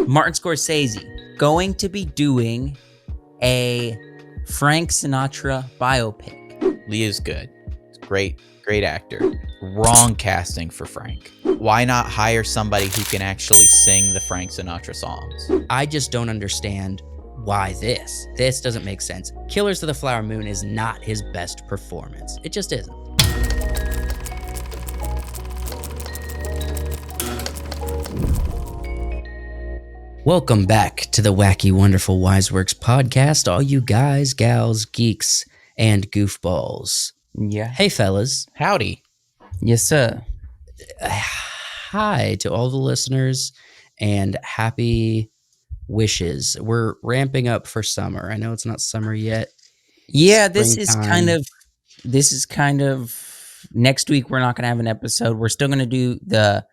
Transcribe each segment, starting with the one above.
Martin Scorsese going to be doing a Frank Sinatra biopic. Lee is good. Great actor. Wrong casting for Frank. Why not hire somebody who can actually sing the Frank Sinatra songs? I just don't understand why this. This doesn't make sense. Killers of the Flower Moon is not his best performance. It just isn't. Welcome back to the Wacky Wonderful Wiseworks podcast, all you guys, gals, geeks, and goofballs. Yeah. Hey, fellas. Howdy. Yes, sir. Hi to all the listeners and happy wishes. We're ramping up for summer. I know it's not summer yet. Yeah, this is Springtime. kind of next week we're not going to have an episode. We're still going to do the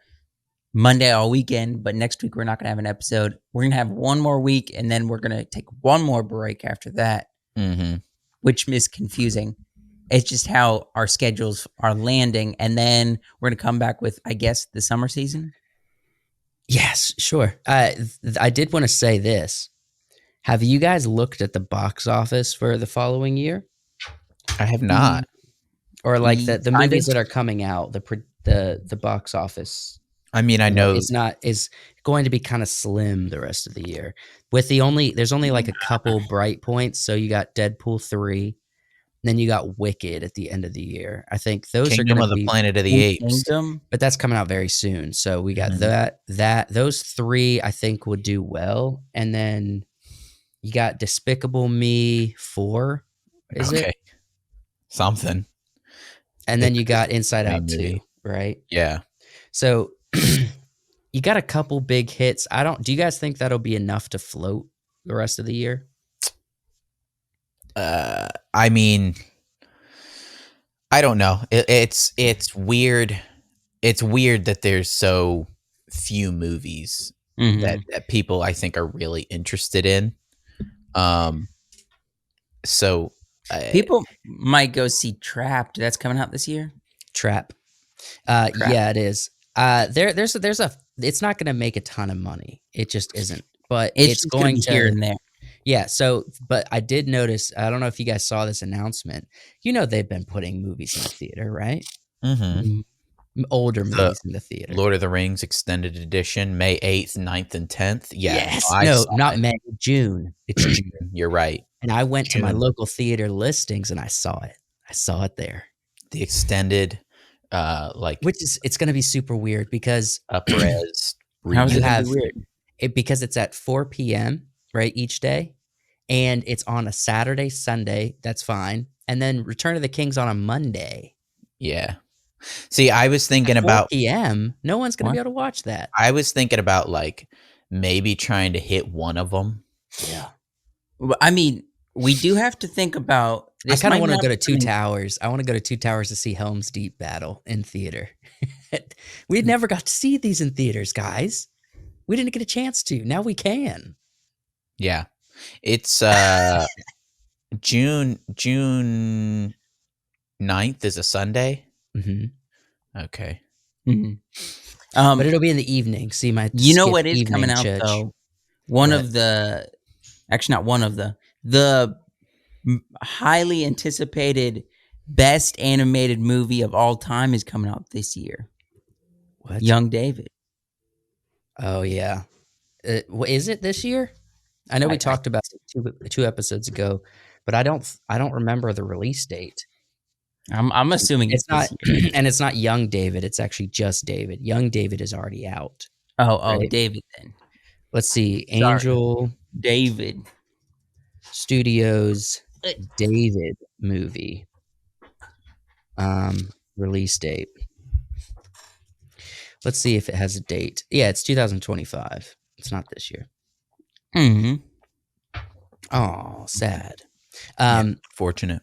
Monday all weekend, but next week we're not going to have an episode. We're going to have one more week and then we're going to take one more break after that, which is confusing. It's just how our schedules are landing. And then we're going to come back with, I guess, the summer season. Yes, sure. I did want to say this. Have you guys looked at the box office for the following year? I have not. Or like the movies that are coming out, the box office. I mean, I know is going to be kind of slim the rest of the year. There's only like a couple bright points. So you got Deadpool 3, then you got Wicked at the end of the year. I think those Kingdom are of going to the be Planet of the Apes. Kingdom. but that's coming out very soon. So we got those three I think would do well. And then you got Despicable Me 4, is it? Something. And then you got Inside Out movie. 2, right? Yeah. So you got a couple big hits. Do you guys think that'll be enough to float the rest of the year? I mean, I don't know. It's weird. It's weird that there's so few movies that people I think are really interested in. So People might go see Trapped. That's coming out this year. Trap. Yeah, it is. There's it's not going to make a ton of money. It just isn't. But it's just going be to here and there. Yeah. So, but I did notice. I don't know if you guys saw this announcement. You know, they've been putting movies in the theater, right? Older movies in the theater. Lord of the Rings Extended Edition, May 8th, 9th, and 10th. Yeah, yes. No, not May. June. It's June. You're right. And I went to my local theater listings and I saw it. I saw it there. The extended, it's going to be super weird because up-res. How is it gonna be weird? Because it's at 4 p.m. right each day, and it's on a Saturday, Sunday. That's fine, and then Return of the King's on a Monday. Yeah. See, I was thinking at 4 about p.m. No one's going to be able to watch that. I was thinking about like maybe trying to hit one of them. Yeah. I mean, we do have to think about. I kind of want to go to Two Towers. I want to go to Two Towers to see Helm's Deep battle in theater. We never got to see these in theaters, guys. We didn't get a chance to. Now we can. Yeah. It's June 9th is a Sunday. Okay. But it'll be in the evening. See my what is coming out church. though? The highly anticipated best animated movie of all time is coming out this year. What? Young David. Oh yeah. Is it this year? I know we talked about it two episodes ago, but I don't remember the release date. I'm assuming it's not, and it's not Young David. It's actually just David. Young David is already out. Right? David then. Let's see. Angel David Studios David movie. Release date. Let's see if it has a date. Yeah, it's 2025. It's not this year. Oh, sad. Fortunate.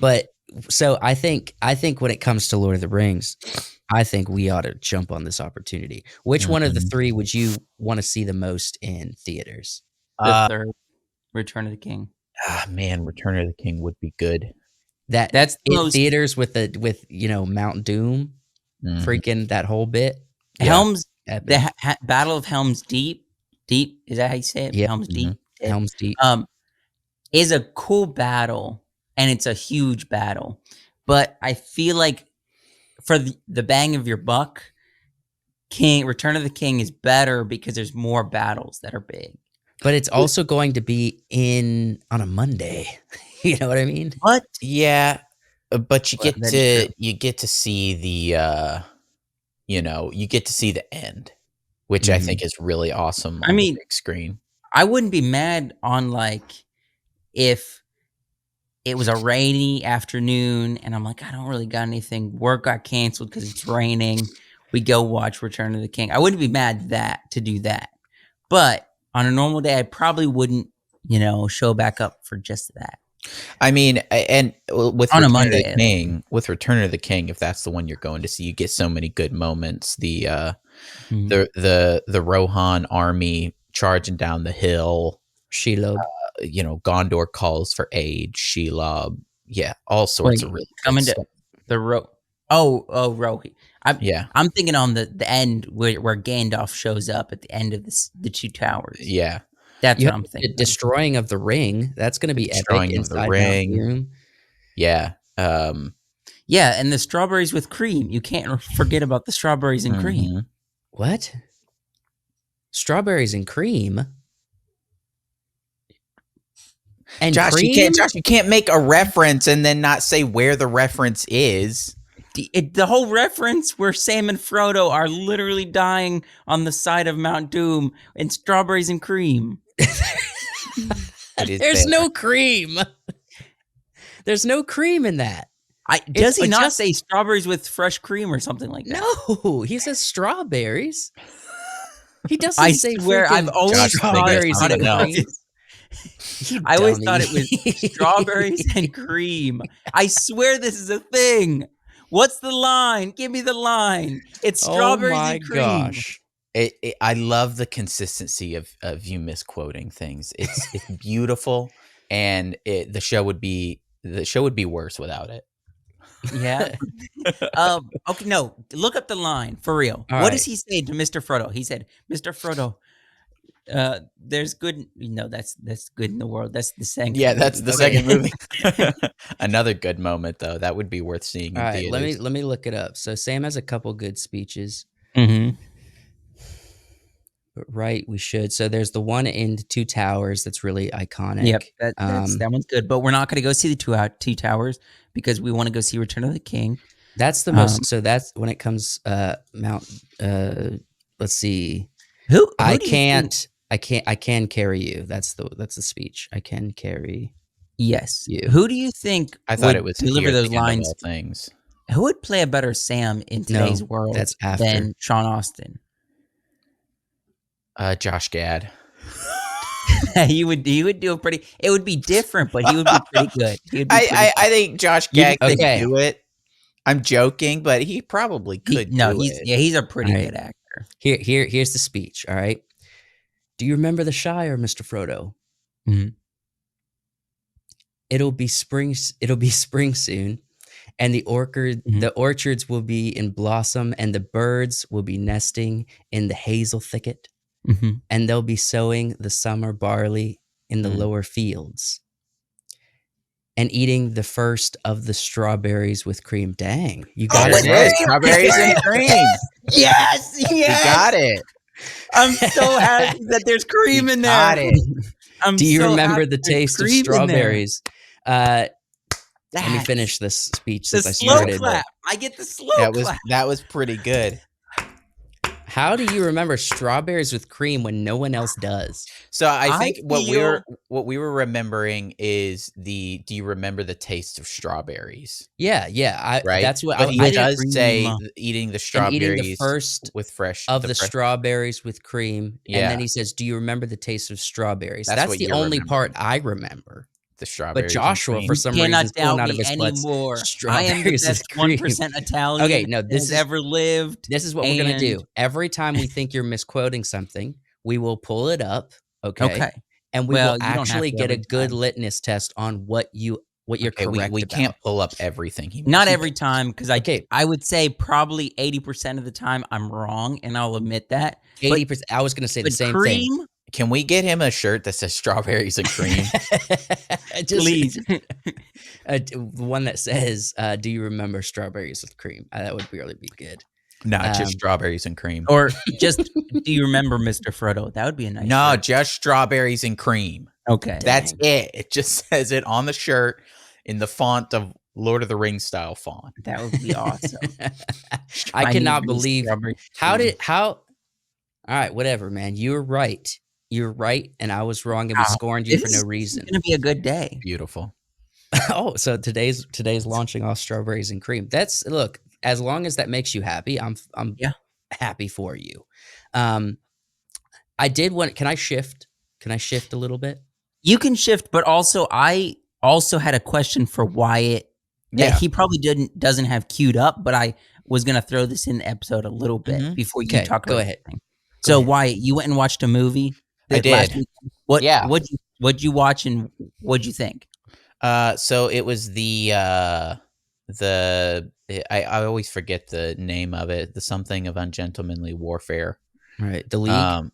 But so I think when it comes to Lord of the Rings, I think we ought to jump on this opportunity. Which one of the three would you want to see the most in theaters? The third, Return of the King. Man, Return of the King would be good. That's in theaters with Mount Doom, freaking that whole bit. Helm's the Battle of Helm's Deep Deep, is that how you say it? Yeah. Helm's Deep. Helm's Deep. Is a cool battle, and it's a huge battle. But I feel like for the bang of your buck, Return of the King is better because there's more battles that are big. But it's also going to be on a Monday. You know what I mean? What? Yeah, but you get That to is true. you get to see the you get to see the end, which I think is really awesome on the big screen. I wouldn't be mad on like if it was a rainy afternoon and I'm like, I don't really got anything. Work got canceled because it's raining. We go watch Return of the King. I wouldn't be mad to do that. But on a normal day, I probably wouldn't, show back up for just that. I mean, and with On a Return Monday, of the King, if that's the one you're going to see, you get so many good moments. The Rohan army charging down the hill. Shelob. Gondor calls for aid. Shelob. Yeah, all sorts of really coming good to stuff. the Rohi. I'm thinking on the end where Gandalf shows up at the end of the Two Towers. Yeah. That's what I'm thinking. The destroying of the ring. That's going to be epic inside Mount Doom. Yeah. Yeah, and the strawberries with cream. You can't forget about the strawberries and cream. What? Strawberries and cream? And Josh, cream? you can't make a reference and then not say where the reference is. The whole reference where Sam and Frodo are literally dying on the side of Mount Doom in strawberries and cream. There's no cream. There's no cream in that. Does he not say strawberries with fresh cream or something like that? No, he says strawberries. He doesn't say swear, I've always strawberries and cream. I always thought it was strawberries and cream. I swear this is a thing. What's the line? Give me the line. It's strawberries and cream. Oh my gosh. I love the consistency of you misquoting things. It's beautiful, and the show would be worse without it. Yeah. Okay. No. Look up the line for real. What does he say to Mr. Frodo? He said, "Mr. Frodo, there's good. That's good in the world. That's the second. Yeah, that's the second movie. Another good moment, though. That would be worth seeing. All right, let me look it up. So Sam has a couple good speeches. Mm-hmm. Right, we should. So there's the one in the Two Towers that's really iconic. Yep, that one's good. But we're not going to go see the Two Towers because we want to go see Return of the King. That's the most. So that's when it comes Mount. Let's see. Who I can carry you. That's the speech. I can carry. Yes. You. Who do you think? I thought it was deliver those lines. Things. Who would play a better Sam in today's world than Sean Astin? Josh Gad. he would do a pretty. It would be different, but he would be pretty good. I think Josh Gad could do it. I'm joking, but he probably could. He's a pretty good actor. Here's the speech. All right. Do you remember the Shire, Mr. Frodo? Mm-hmm. It'll be spring soon, and the orchards will be in blossom, and the birds will be nesting in the hazel thicket. Mm-hmm. And they'll be sowing the summer barley in the lower fields and eating the first of the strawberries with cream. Dang, you got it. Strawberries and cream. Yes. You got it. I'm so happy that there's cream in there. Got it. Do you remember the taste of strawberries? Let me finish this speech since I started. Clap. I get the slow clap. That was pretty good. How do you remember strawberries with cream when no one else does? So I think what we were remembering is do you remember the taste of strawberries? Yeah. Right. That's what but he does say eating the strawberries eating the first with fresh strawberries with cream. Yeah. And then he says, "Do you remember the taste of strawberries?" That's the only part I remember. The strawberries. But Joshua, for some reason, is pulling out of his butt. I am the best 1% Italian. Okay, no, this has ever lived. This is what we're gonna do. Every time we think you're misquoting something, we will pull it up. Okay. And we will actually get a good litmus test on what you're correct. We can't pull up everything. Not every time, because I would say probably 80% of the time I'm wrong, and I'll admit that. 80%. I was gonna say the same thing. Can we get him a shirt that says strawberries and cream? Please. One that says, "Do you remember strawberries with cream?" That would really be good. No, just strawberries and cream. Or just, do you remember Mr. Frodo? That would be a nice No, shirt. just strawberries and cream. Okay. That's Dang. it. It just says it on the shirt in the font of Lord of the Rings style font. That would be awesome. I cannot need believe strawberry how cream. did how. All right, whatever, man. You're right. You're right, and I was wrong, and we Wow. scorned you for This no reason. is gonna be a good day. Beautiful. Oh, so today's launching off strawberries and cream. That's look. As long as that makes you happy, I'm Yeah. happy for you. I did want. Can I shift? Can I shift a little bit? You can shift, but also I also had a question for Wyatt that Yeah. he probably doesn't have queued up, but I was gonna throw this in the episode a little bit Mhm. before you Okay, talk go about ahead. everything. Go So ahead. Wyatt, you went and watched a movie I last did. weekend. What'd Yeah. you watch and what'd you think? So it was I always forget the name of it. The something of ungentlemanly warfare. All right, the League.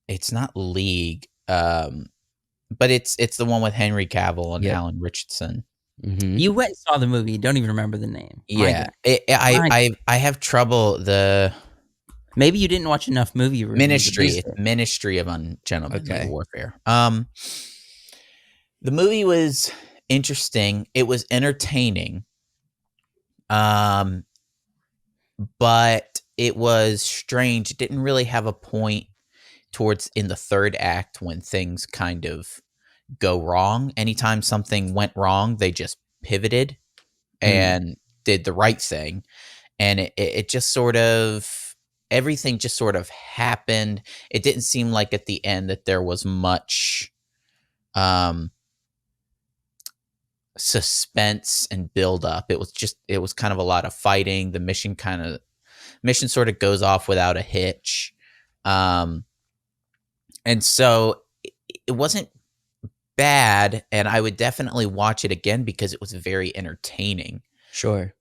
It's not League. But it's the one with Henry Cavill and Yep. Alan Richardson. Mhm. You went and saw the movie. You don't even remember the name. My Yeah, God. I have trouble. The Maybe you didn't watch enough movie reviews. Ministry, This- it's Ministry of Ungentlemanly Okay. Warfare. The movie was interesting. It was entertaining. But it was strange. It didn't really have a point towards in the third act when things kind of go wrong. Anytime something went wrong, they just pivoted and did the right thing. And it just sort of, everything just sort of happened. It didn't seem like at the end that there was much suspense and build up. It was kind of a lot of fighting. The mission sort of goes off without a hitch. And so it wasn't bad, and I would definitely watch it again because it was very entertaining. Sure.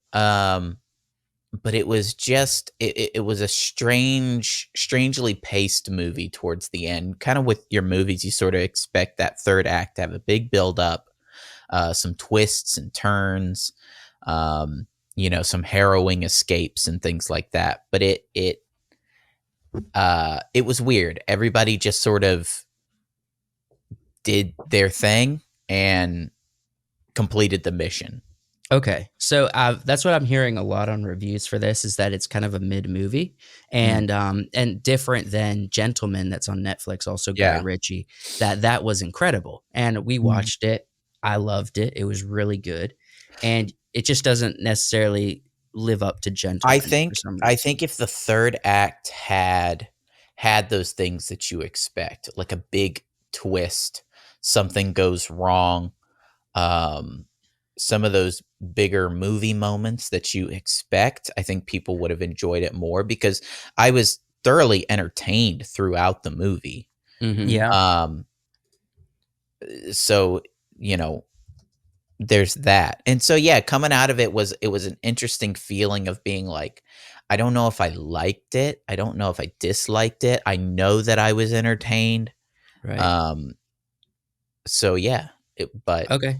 But it was just it was a strangely paced movie towards the end. Kind of with your movies, you sort of expect that third act to have a big build up, some twists and turns, some harrowing escapes and things like that. But it was weird. Everybody just sort of did their thing and completed the mission. Okay, so that's what I'm hearing a lot on reviews for this, is that it's kind of a mid movie, and different than Gentleman that's on Netflix, also Guy Yeah. Ritchie. That was incredible, and we watched it. I loved it. It was really good, and it just doesn't necessarily live up to Gentleman. I think if the third act had those things that you expect, like a big twist, something goes wrong, some of those bigger movie moments that you expect, I think people would have enjoyed it more, because I was thoroughly entertained throughout the movie. Yeah. So, there's that. And so, yeah, coming out of it was an interesting feeling of being like, I don't know if I liked it. I don't know if I disliked it. I know that I was entertained. Right. So yeah, but Okay.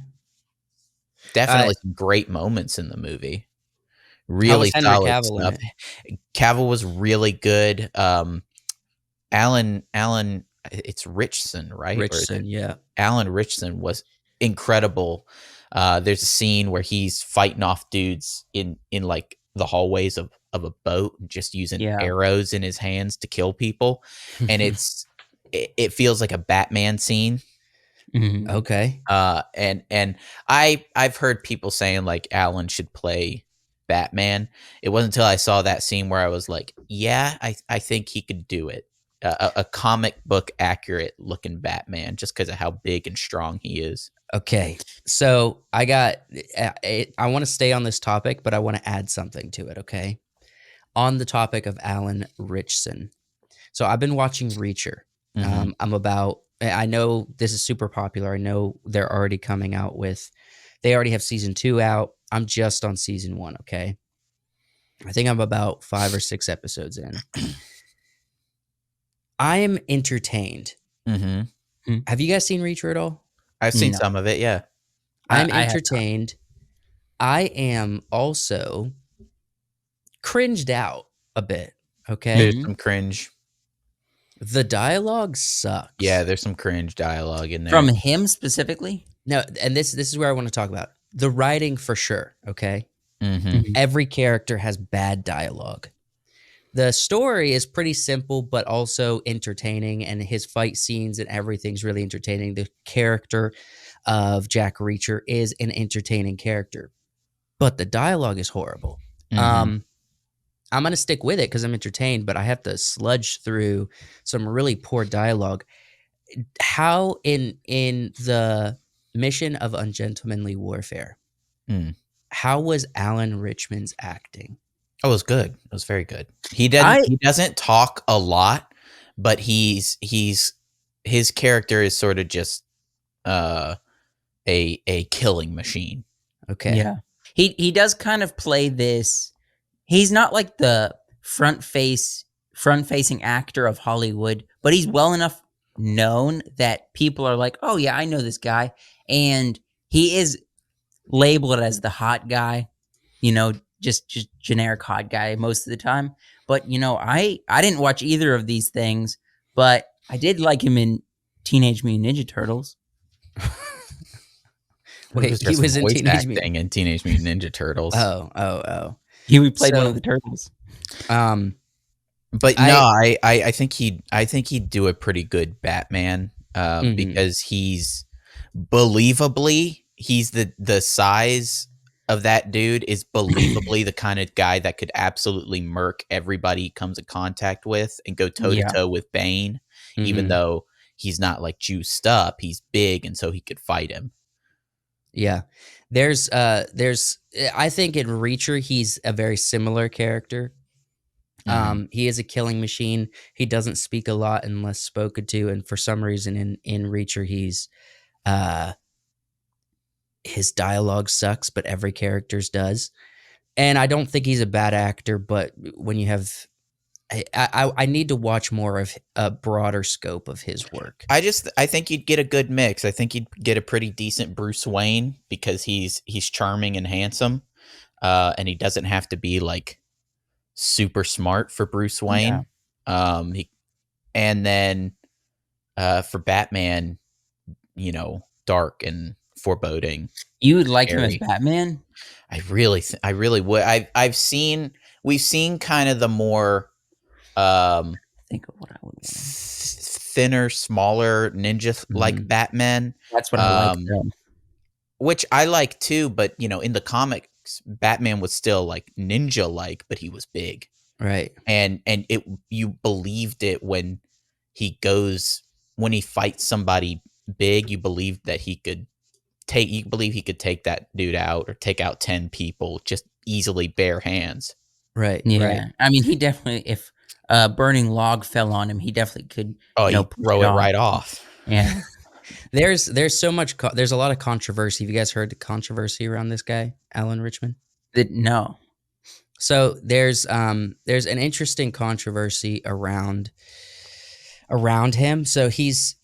definitely some great moments in the movie. How Really was Henry solid Cavill in stuff. it? Cavill was really good. Alan, it's Richardson, right? Or is Richardson, yeah. Alan Richardson was incredible. There's a scene where he's fighting off dudes in like the hallways of a boat, and just using arrows in his hands to kill people, and it feels like a Batman scene. Okay. And I've heard people saying like Alan should play Batman. It wasn't until I saw that scene where I was like, yeah, I think he could do it. A comic book accurate looking Batman, just because of how big and strong he is. Okay. So I want to stay on this topic, but I want to add something to it. Okay. On the topic of Alan Richardson. So I've been watching Reacher. I know this is super popular. I know they're already coming out they already have season 2 out. I'm just on season 1. Okay. I think I'm about 5 or 6 episodes in. I am entertained. Mm-hmm. Have you guys seen Reacher at all? I've seen No. some of it. Yeah. I'm I have not. entertained. I am also cringed out a bit. Okay. There's some cringe. The dialogue sucks. Yeah, there's some cringe dialogue in there. From him specifically? No, and this is where I want to talk about. The writing for sure, okay? Mm-hmm. Every character has bad dialogue. The story is pretty simple, but also entertaining, and his fight scenes and everything's really entertaining. The character of Jack Reacher is an entertaining character, but the dialogue is horrible. Mm-hmm. I'm going to stick with it because I'm entertained, but I have to sludge through some really poor dialogue. How in the mission of Ungentlemanly Warfare, how was Alan Rickman's acting? Oh, it was good. It was very good. He doesn't talk a lot, but his character is sort of just a killing machine. Okay. Yeah. He does kind of play this. He's not like the front-facing actor of Hollywood, but he's well enough known that people are like, "Oh yeah, I know this guy." And he is labeled as the hot guy, just generic hot guy most of the time. But I didn't watch either of these things, but I did like him in Teenage Mutant Ninja Turtles. Wait, he was in Teenage Mutant and Teenage Mutant Ninja Turtles. Oh. He played one of the turtles. But I think he'd do a pretty good Batman because he's believably the size of that dude is believably the kind of guy that could absolutely murk everybody he comes in contact with and go toe to toe with Bane, even though he's not like juiced up. He's big, and so he could fight him. Yeah. There's I think in Reacher he's a very similar character. He is a killing machine. He doesn't speak a lot unless spoken to, and for some reason in Reacher he's his dialogue sucks, but every character's does. And I don't think he's a bad actor, but when you have I need to watch more of a broader scope of his work. I think you'd get a good mix. I think you'd get a pretty decent Bruce Wayne because he's charming and handsome, and he doesn't have to be like super smart for Bruce Wayne. Yeah. And then for Batman, dark and foreboding. You would like him as Batman? I really would. We've seen kind of the more think of what I would want. Thinner, smaller ninja like Batman. That's what I like though. Which I like too, but in the comics Batman was still like ninja like, but he was big. Right. And you believed it when he fights somebody big, you believed that he could take that dude out or take out 10 people just easily bare hands. Right. Yeah. Right. I mean, he definitely, if a burning log fell on him, he definitely could he'd throw it right off. Yeah. There's so much there's a lot of controversy. Have you guys heard the controversy around this guy, Alan Rickman? No. So there's an interesting controversy around him. So he's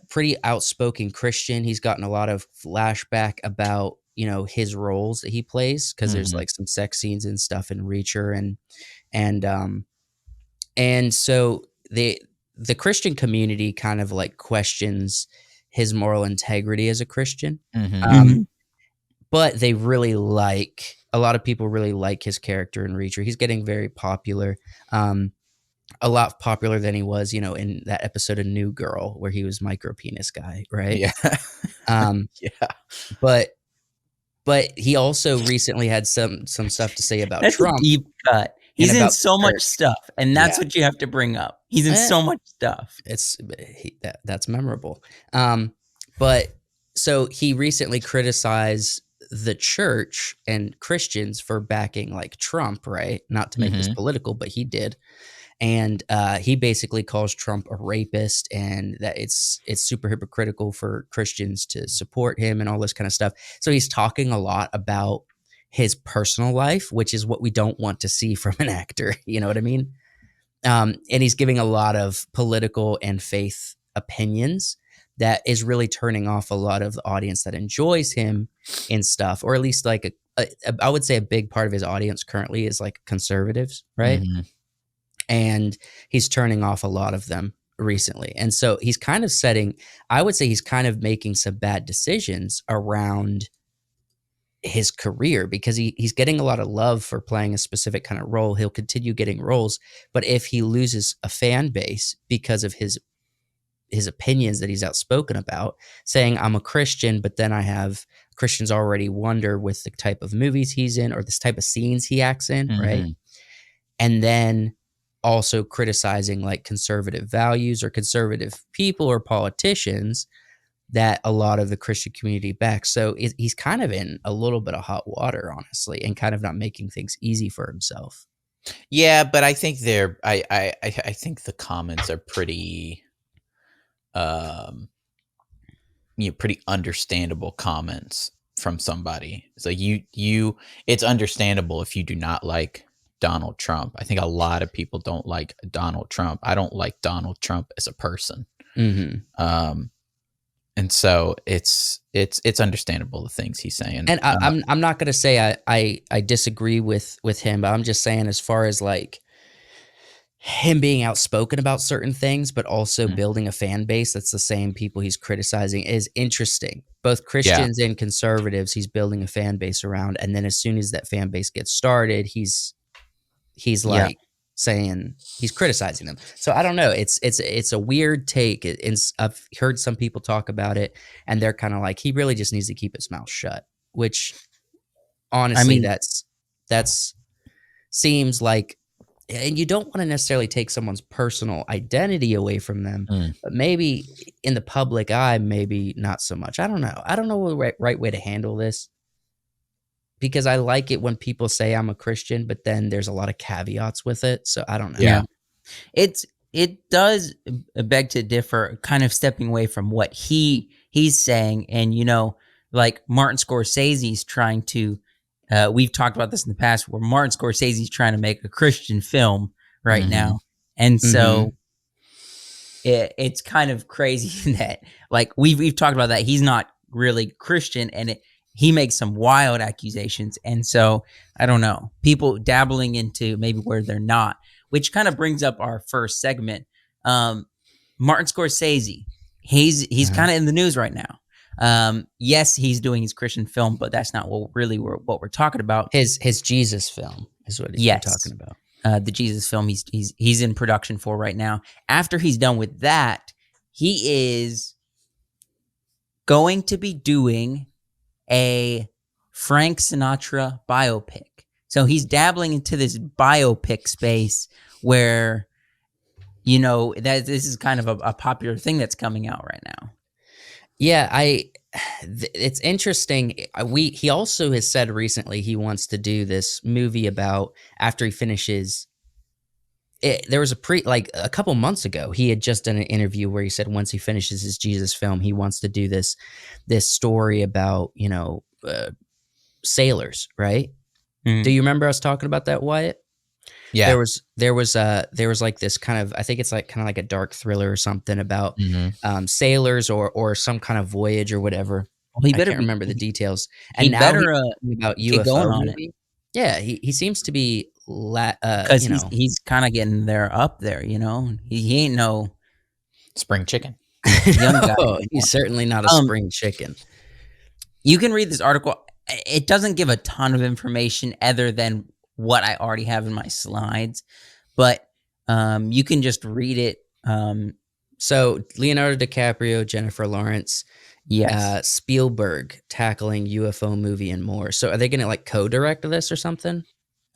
pretty outspoken Christian. He's gotten a lot of flashback about his roles that he plays because there's like some sex scenes and stuff in Reacher and so the Christian community kind of like questions his moral integrity as a Christian. But they really a lot of people really like his character in Reacher. He's getting very popular. A lot popular than he was, in that episode of New Girl where he was micro penis guy, right? Yeah. Yeah. But he also recently had some stuff to say about That's Trump. A deep cut. He's in so much stuff, and that's what you have to bring up. He's in so much stuff. That's memorable. But so he recently criticized the church and Christians for backing like Trump, right? Not to make this political, but he did. And he basically calls Trump a rapist and that it's super hypocritical for Christians to support him and all this kind of stuff. So he's talking a lot about his personal life, which is what we don't want to see from an actor. You know what I mean? And he's giving a lot of political and faith opinions that is really turning off a lot of the audience that enjoys him in stuff, or at least like I would say a big part of his audience currently is like conservatives, right? Mm-hmm. And he's turning off a lot of them recently. And so he's kind of I would say he's kind of making some bad decisions around his career, because he's getting a lot of love for playing a specific kind of role. He'll continue getting roles, but if he loses a fan base because of his opinions that he's outspoken about, saying I'm a Christian, but then I have Christians already wonder with the type of movies he's in or this type of scenes he acts in, right? Mm-hmm. And then also criticizing like conservative values or conservative people or politicians that a lot of the Christian community backs. So he's kind of in a little bit of hot water, honestly, and kind of not making things easy for himself. Yeah, but I think I think the comments are pretty pretty understandable comments from somebody. It's like it's understandable if you do not like Donald Trump. I think a lot of people don't like Donald Trump. I don't like Donald Trump as a person. Mm-hmm. And so it's understandable the things he's saying. And I'm not gonna say I disagree with him, but I'm just saying, as far as like him being outspoken about certain things, but also building a fan base that's the same people he's criticizing, is interesting. Both Christians and conservatives, he's building a fan base around, and then as soon as that fan base gets started, he's like saying he's criticizing them. So I don't know. It's a weird take. I've heard some people talk about it, and they're kind of like, he really just needs to keep his mouth shut. Which, honestly, that's seems like. And you don't want to necessarily take someone's personal identity away from them, but maybe in the public eye, maybe not so much. I don't know. I don't know the right way to handle this, because I like it when people say I'm a Christian, but then there's a lot of caveats with it. So I don't know. Yeah. It does beg to differ, kind of stepping away from what he's saying. And, like Martin Scorsese's trying to, we've talked about this in the past, where Martin Scorsese's trying to make a Christian film right now. And so it's kind of crazy that, like, we've talked about that. He's not really Christian, and he makes some wild accusations. And so I don't know, people dabbling into maybe where they're not, which kind of brings up our first segment. Martin Scorsese, he's kind of in the news right now. Yes, he's doing his Christian film, but that's not what we're talking about. His Jesus film is what he's talking about. The Jesus film he's in production for right now. After he's done with that, he is going to be doing a Frank Sinatra biopic. So he's dabbling into this biopic space where, that this is kind of a popular thing that's coming out right now. Yeah, it's interesting. He also has said recently he wants to do this movie about, after he finishes. There was a couple months ago, he had just done an interview where he said once he finishes his Jesus film, he wants to do this story about, sailors, right? Do you remember us talking about that, Wyatt? Yeah. There was like this kind of, I think it's like kind of like a dark thriller or something about sailors or some kind of voyage or whatever. Well, I can't remember the details. And now he's about UFO movie. Yeah, he seems to be because he's kind of getting up there. He ain't no spring chicken. Young guy. He's certainly not a spring chicken. You can read this article. It doesn't give a ton of information other than what I already have in my slides, but you can just read it. So Leonardo DiCaprio, Jennifer Lawrence, Spielberg tackling UFO movie and more. So are they going to like co-direct this or something?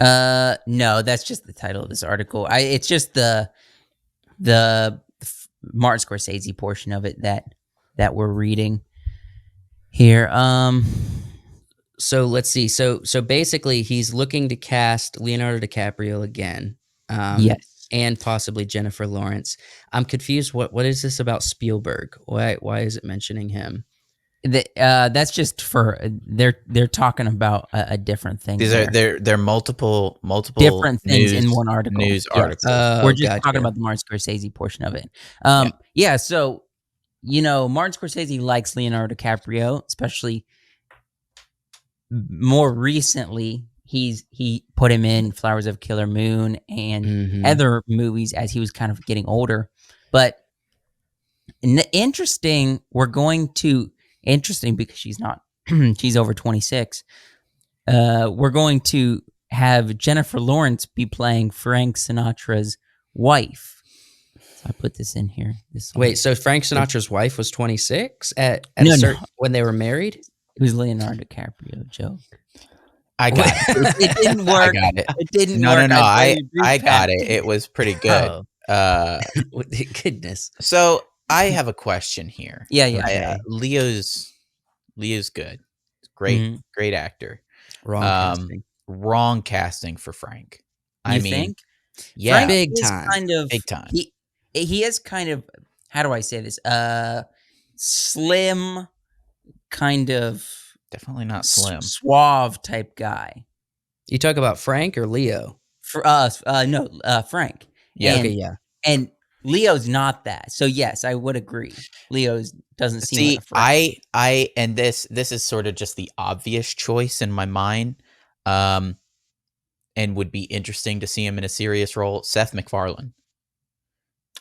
No, that's just the title of this article. It's just the Martin Scorsese portion of it that we're reading here. So let's see. So basically, he's looking to cast Leonardo DiCaprio again. Yes, and possibly Jennifer Lawrence. I'm confused. What is this about Spielberg? Why is it mentioning him? That's just for they're talking about a different thing. These are they're multiple different things news in one article. news Yes. articles. We're just gotcha. talking about the Martin Scorsese portion of it. Yeah. Yeah. So Martin Scorsese likes Leonardo DiCaprio, especially more recently. He put him in Flowers of Killer Moon and other movies as he was kind of getting older. But interesting because she's not she's over 26. We're going to have Jennifer Lawrence be playing Frank Sinatra's wife. So I put this in here. Wait, so Frank Sinatra's wife was 26 when they were married? It was Leonardo DiCaprio joke. I got it. It didn't work. I got it. It didn't No, work. no. I got it. It was pretty good. Oh. Goodness. So I have a question here. Yeah. Okay. Leo's good. Great, great actor. Wrong casting for Frank. You think? Yeah, Frank big is time. big time. He is kind of, how do I say this? Slim, kind of definitely not slim, suave type guy. You talk about Frank or Leo? For us, Frank. Yeah. Okay, yeah. And Leo's not that. So yes, I would agree. Leo doesn't seem like a Frank. And this is sort of just the obvious choice in my mind. And would be interesting to see him in a serious role. Seth MacFarlane.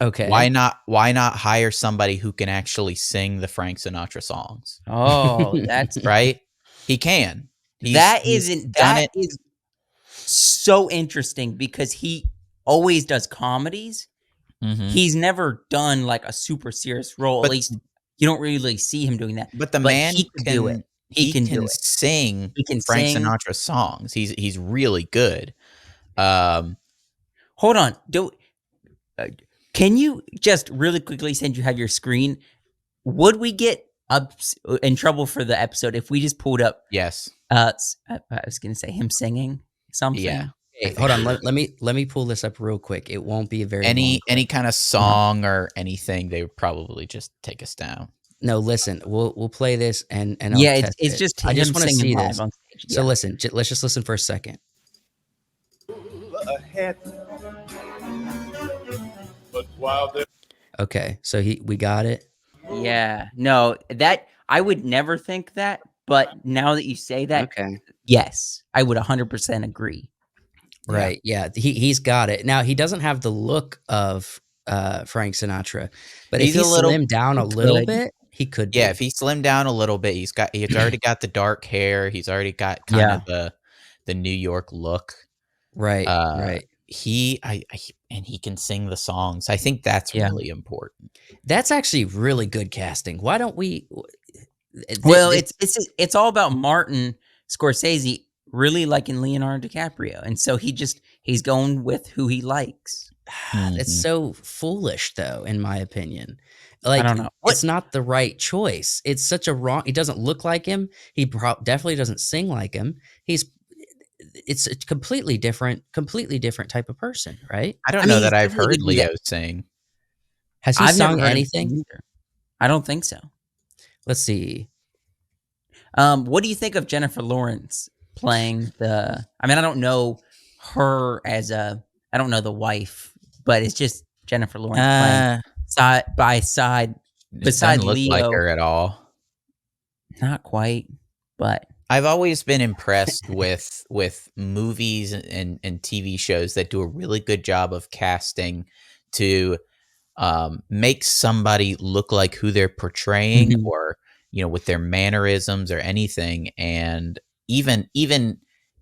Okay. Why not hire somebody who can actually sing the Frank Sinatra songs? Oh, that's right. He can. That is so interesting because he always does comedies. Mm-hmm. He's never done like a super serious role. At least you don't really see him doing that. But man he can do it. He can do it. Sing Frank Sinatra songs. He's really good. Hold on. Can you just really quickly, since you have your screen, would we get up in trouble for the episode if we just pulled up? Yes. I was gonna say him singing something. Yeah. Hey, hold on. Let me pull this up real quick. It won't be a very any kind of song or anything. They would probably just take us down. No, listen. We'll play this and I'll test it's it. just I just want to see this. On stage. So listen. Let's just listen for a second. Okay, so we got it. Yeah, no, that I would never think that, but now that you say that, okay, yes, I would 100% agree. Right? Yeah, he's got it. Now he doesn't have the look of Frank Sinatra, but if he slimmed down a little bit, he could. Yeah, if he slimmed down a little bit, he's already got the dark hair. He's already got kind of the New York look. Right. Right. And he can sing the songs. I think that's really important. That's actually really good casting. Why don't we? It's all about Martin Scorsese really liking Leonardo DiCaprio, and so he's going with who he likes. It's so foolish, though, in my opinion. Like, I don't know. It's not the right choice. It's such a wrong. He doesn't look like him. He definitely doesn't sing like him. It's a completely different type of person, right? I don't know that I've heard Leo sing. Has he sung anything? I don't think so. Let's see. What do you think of Jennifer Lawrence playing I don't know her as I don't know the wife, but it's just Jennifer Lawrence playing side by side beside Leo. Doesn't look like her at all. Not quite, but I've always been impressed with movies and TV shows that do a really good job of casting to make somebody look like who they're portraying, or with their mannerisms or anything. And even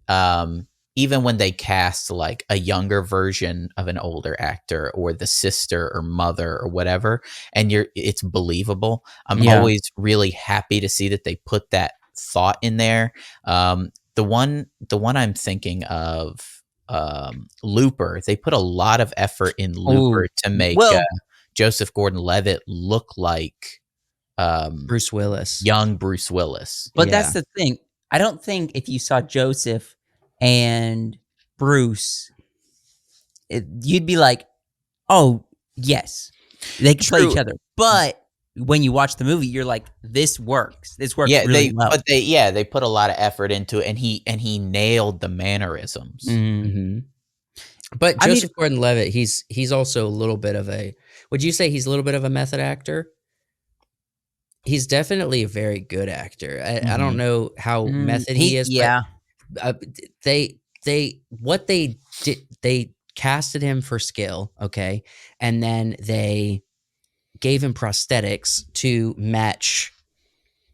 when they cast like a younger version of an older actor or the sister or mother or whatever, and it's believable. I'm always really happy to see that they put that thought in there. The one I'm thinking of, Looper, they put a lot of effort in Looper to make Joseph Gordon-Levitt look like Bruce Willis, young Bruce Willis. But that's the thing. I don't think if you saw Joseph and Bruce, you'd be like, oh yes, they can play each other. But when you watch the movie, you're like, this works. This works Yeah, really well. but they put a lot of effort into it, and he nailed the mannerisms. Mm-hmm. But Joseph Gordon-Levitt, he's also a little bit of a. Would you say he's a little bit of a method actor? He's definitely a very good actor. I don't know how method he is. Yeah, but they casted him for skill, okay, and then they gave him prosthetics to match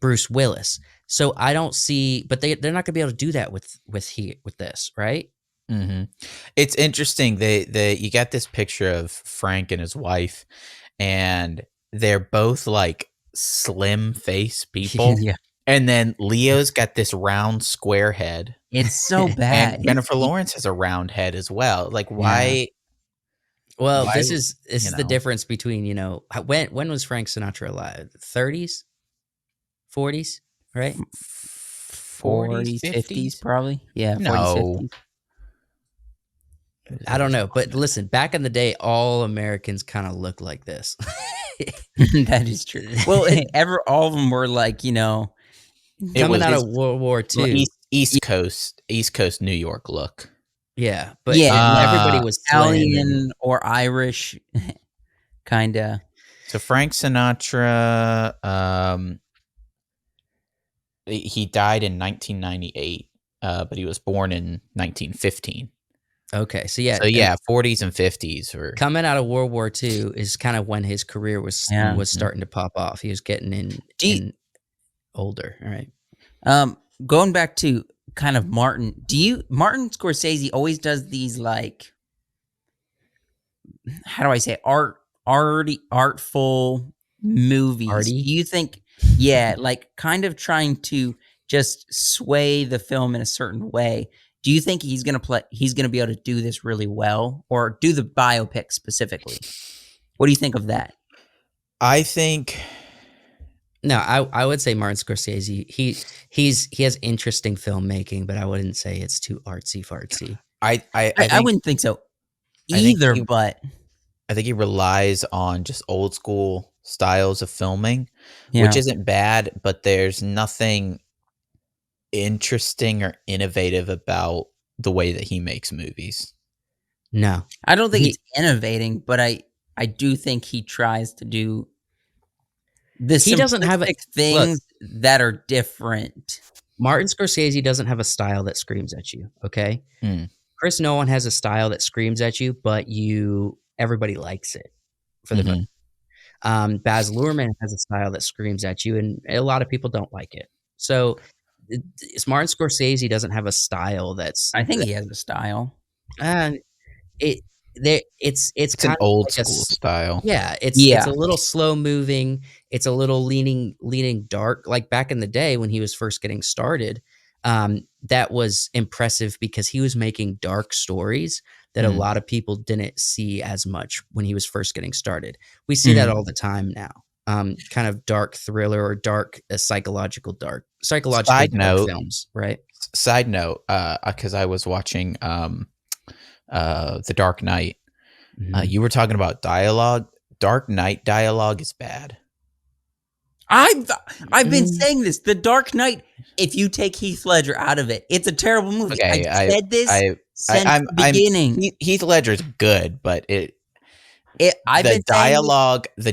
Bruce Willis. So I don't see, but they're not gonna be able to do that with this, right? Mm-hmm. It's interesting. You got this picture of Frank and his wife, and they're both like slim face people. Yeah. And then Leo's got this round square head. It's so bad. And Jennifer Lawrence has a round head as well. Like, why? Well, why, this is the difference between, when was Frank Sinatra alive? 30s, 40s, right? 40s, 50s, probably. Yeah, 40s, No. 50s. I don't know, but listen, back in the day, all Americans kind of looked like this. That is true. Well, all of them were like, coming out of World War II, East Coast New York look. Yeah, but everybody was Italian or Irish, kind of. So Frank Sinatra, he died in 1998, but he was born in 1915. Okay, so 40s and 50s were coming out of World War II is kind of when his career was starting to pop off. He was getting in older, all right. Going back to kind of Martin Martin Scorsese always does these, like, how do I say, artful movies. Arty? Do you think like kind of trying to just sway the film in a certain way? Do you think he's going to be able to do this really well, or do the biopic specifically? What do you think of that? I think No, I would say Martin Scorsese. He has interesting filmmaking, but I wouldn't say it's too artsy fartsy. I wouldn't think so either. But I think he relies on just old school styles of filming, which isn't bad, but there's nothing interesting or innovative about the way that he makes movies. No, I don't think it's innovating, but I do think he tries to do this. He doesn't have things that are different. Martin Scorsese doesn't have a style that screams at you. Okay, Chris Nolan has a style that screams at you, but everybody likes it for the most. Baz Luhrmann has a style that screams at you, and a lot of people don't like it. So Martin Scorsese doesn't have a style that's. I think he has a style. It's an old school style. Yeah, it's a little slow moving. It's a little leaning dark. Like back in the day when he was first getting started, that was impressive because he was making dark stories that a lot of people didn't see as much when he was first getting started. We see that all the time now. Kind of dark thriller or psychological films, right? Side note, because I was watching The Dark Knight. You were talking about dialogue. Dark Knight dialogue is bad. I've been saying this. The Dark Knight, if you take Heath Ledger out of it, it's a terrible movie. Okay, I've said this since the beginning. Heath Ledger's good, but the dialogue for The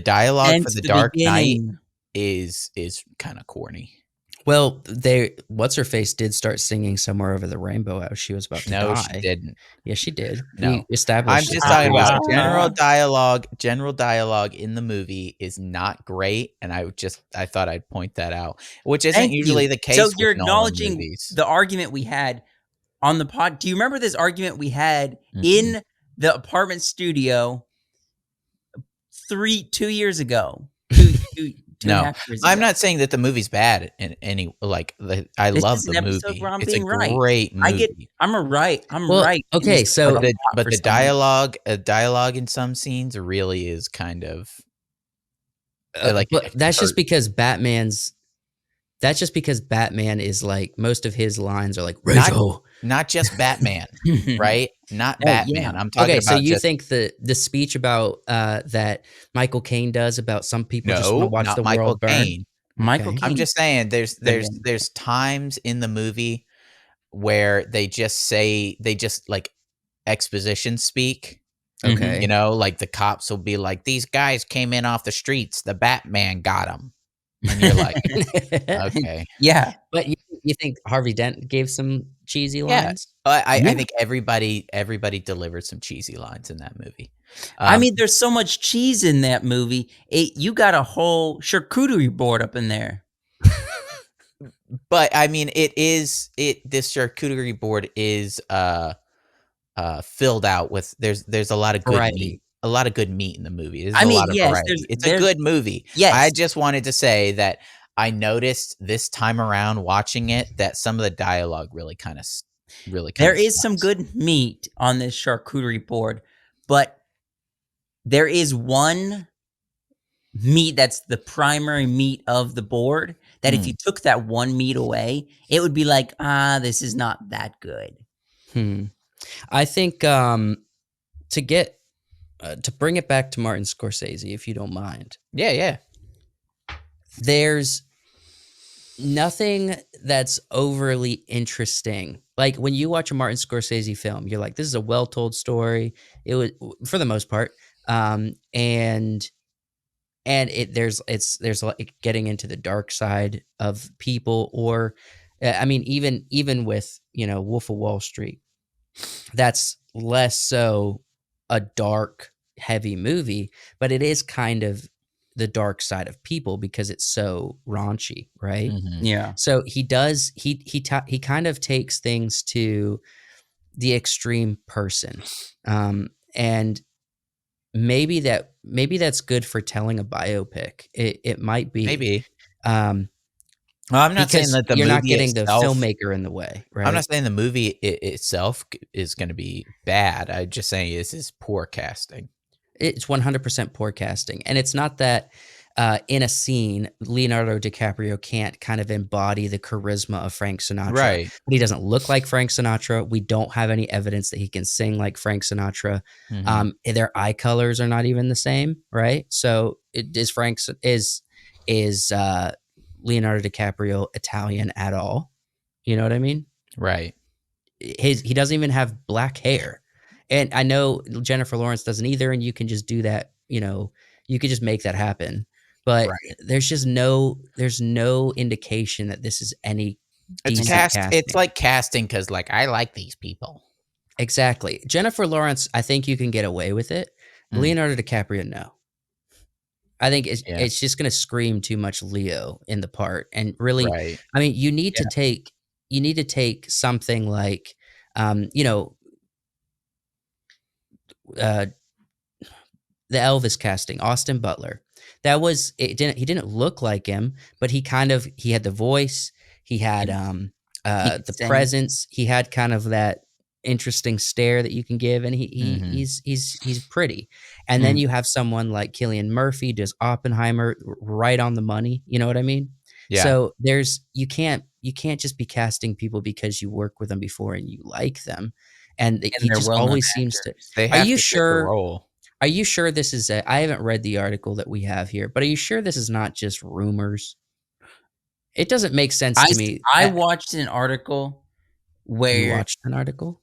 Dark Knight is kind of corny. Well, what's her face did start singing "Somewhere Over the Rainbow" as she was about to die. No, she didn't. Yeah, she did. No, we established. I'm just talking about general dialogue. General dialogue in the movie is not great, and I thought I'd point that out, which isn't usually the case. So you're with Nolan acknowledging movies. The argument we had on the pod. Do you remember this argument we had in the apartment studio 2 years ago? No, I'm not saying that the movie's bad in any I love the movie. It's a great movie. I'm right. Okay, so but the dialogue in some scenes really is kind of but that's just because Batman is like most of his lines are like Rachel. Not just Batman, right? not Oh, Batman. yeah. I'm talking Okay, about so you just think the speech about that Michael Caine does about some people just want to no, watch not the Michael world burn? Caine. Michael Okay. I'm Caine. just saying there's Good. there's times in the movie where they just like exposition speak. Okay. You know, like the cops will be like, "These guys came in off the streets. The Batman got them," and you're like, "Okay, Yeah. But you think Harvey Dent gave some cheesy yeah." lines? I Yeah. think everybody delivered some cheesy lines in that movie. I mean, there's so much cheese in that movie. You got a whole charcuterie board up in there. But I mean, this charcuterie board is filled out with there's a lot of good meat. Variety. A lot of good meat in the movie. There's I a mean, lot of yes, variety. It's a there's good movie. I yes. just wanted to say that I noticed this time around watching it that some of the dialogue really kind of There is some sucks. good meat on this charcuterie board, but there is one meat that's the primary meat of the board that if you took that one meat away, it would be like, this is not that good. I think to bring it back to Martin Scorsese, if you don't mind, Yeah. there's nothing that's overly interesting. Like when you watch a Martin Scorsese film, you're like, this is a well-told story. It was, for the most part, and there's like getting into the dark side of people, or I mean, even with Wolf of Wall Street, that's less so a dark, heavy movie, but it is kind of the dark side of people because it's so raunchy, right? Yeah. So he kind of takes things to the extreme person, and maybe that's good for telling a biopic. It might be. Maybe. Um, Well, I'm not saying because that the you're not movie getting the itself. filmmaker in the way, right? I'm not saying the movie itself is going to be bad. I'm just saying this is poor casting. It's 100% poor casting. And it's not that in a scene, Leonardo DiCaprio can't kind of embody the charisma of Frank Sinatra. Right. But he doesn't look like Frank Sinatra. We don't have any evidence that he can sing like Frank Sinatra. Their eye colors are not even the same, right? So is Leonardo DiCaprio Italian at all? You know what I mean? Right. He doesn't even have black hair. And I know Jennifer Lawrence doesn't either, and you can just do that, you could just make that happen. But there's no indication that this is any decent casting. It's like casting because like I like these people. Exactly. Jennifer Lawrence, I think you can get away with it. Leonardo DiCaprio, no. I think it's just going to scream too much Leo in the part. And really, I mean, you need to take something like, the Elvis casting, Austin Butler. He didn't look like him, but he had the voice, he had the presence, he had kind of that interesting stare that you can give, and he's pretty. And then you have someone like Cillian Murphy does Oppenheimer, right on the money. You know what I mean? Yeah. So you can't just be casting people because you work with them before and you like them. And he just always seems to. They have to fit the role. Are you sure this is I haven't read the article that we have here, but are you sure this is not just rumors? It doesn't make sense to me. I watched an article where you watched an article.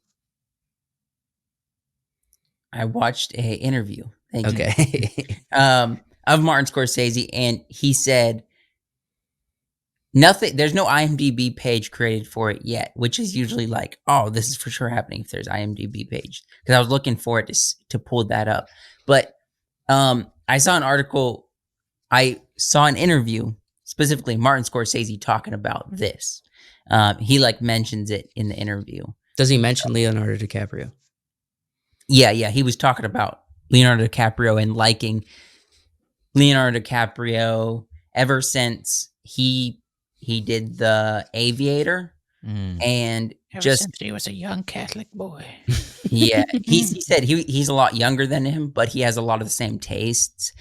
I watched a interview. Thank you. Okay. Of Martin Scorsese, and he said nothing. There's no IMDb page created for it yet, which is usually like, oh, this is for sure happening if there's IMDb page, because I was looking for it to pull that up. But I saw an article. I saw an interview, specifically Martin Scorsese talking about this. He like mentions it in the interview. Does he mention Leonardo DiCaprio? Yeah. He was talking about Leonardo DiCaprio and liking Leonardo DiCaprio ever since he did The Aviator, and since he was a young Catholic boy. Yeah, he said he's a lot younger than him, but he has a lot of the same tastes,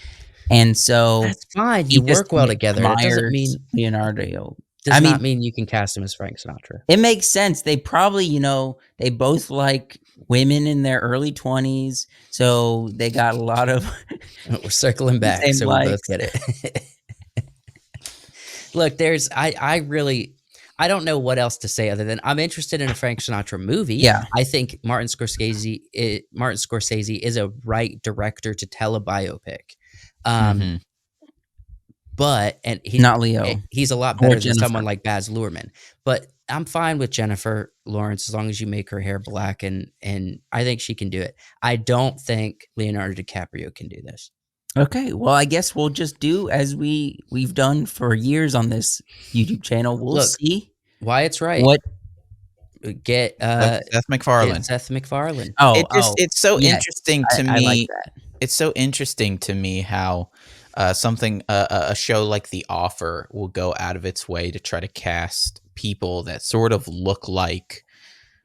and so that's fine. You work well together. It doesn't mean Leonardo does not mean you can cast him as Frank Sinatra. It makes sense. They probably, they both like women in their early 20s, so they got a lot of We're circling back, same so we both likes. get it. Look, I don't know what else to say other than I'm interested in a Frank Sinatra movie. Yeah. I think Martin Scorsese is a right director to tell a biopic. But Not Leo. He's a lot Or better than Jennifer. someone like Baz Luhrmann. But I'm fine with Jennifer Lawrence as long as you make her hair black, and I think she can do it. I don't think Leonardo DiCaprio can do this. Okay, well, I guess we'll just do as we've done for years on this YouTube channel. We'll see. Wyatt's right. What Seth MacFarlane. Seth MacFarlane. It's so interesting to me. I like that. It's so interesting to me how a show like The Offer will go out of its way to try to cast people that sort of look like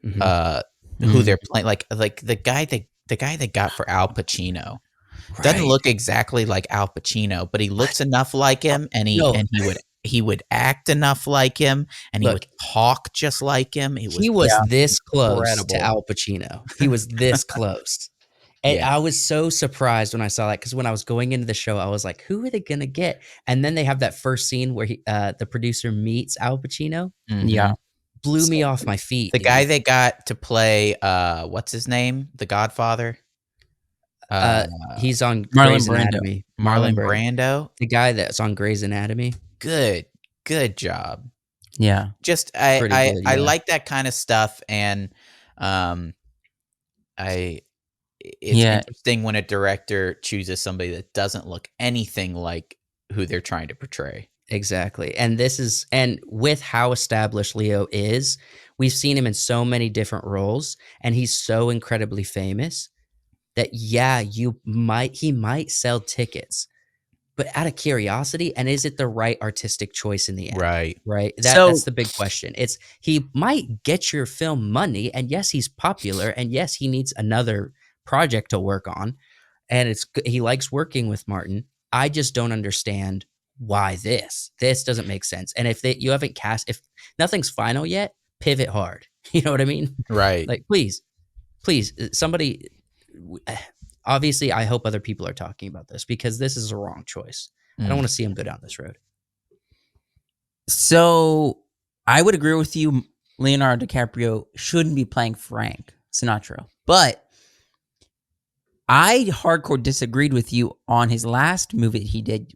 who they're playing. Like the guy they got for Al Pacino. Doesn't look exactly like Al Pacino, but he looks enough like him, and he would act enough like him, and he would talk just like him. He was this close to Al Pacino. He was this close. And I was so surprised when I saw that, because when I was going into the show, I was like, who are they going to get? And then they have that first scene where the producer meets Al Pacino. Yeah. Blew me off my feet. The guy they got to play, what's his name? The Godfather? He's on Marlon Grey's Brando. Anatomy. Marlon Brando? The guy that's on Grey's Anatomy. Good job. Yeah. Just I like that kind of stuff, and it's interesting when a director chooses somebody that doesn't look anything like who they're trying to portray. Exactly. And with how established Leo is, we've seen him in so many different roles, and he's so incredibly famous that he might sell tickets, but out of curiosity, and is it the right artistic choice in the end? Right. That's the big question. He might get your film money, and yes, he's popular, and yes, he needs another project to work on, and he likes working with Martin. I just don't understand why this doesn't make sense. And if nothing's final yet, pivot hard. You know what I mean? Right. Like, please, somebody. Obviously, I hope other people are talking about this, because this is a wrong choice. I don't want to see him go down this road. So I would agree with you. Leonardo DiCaprio shouldn't be playing Frank Sinatra, but I hardcore disagreed with you on his last movie he did,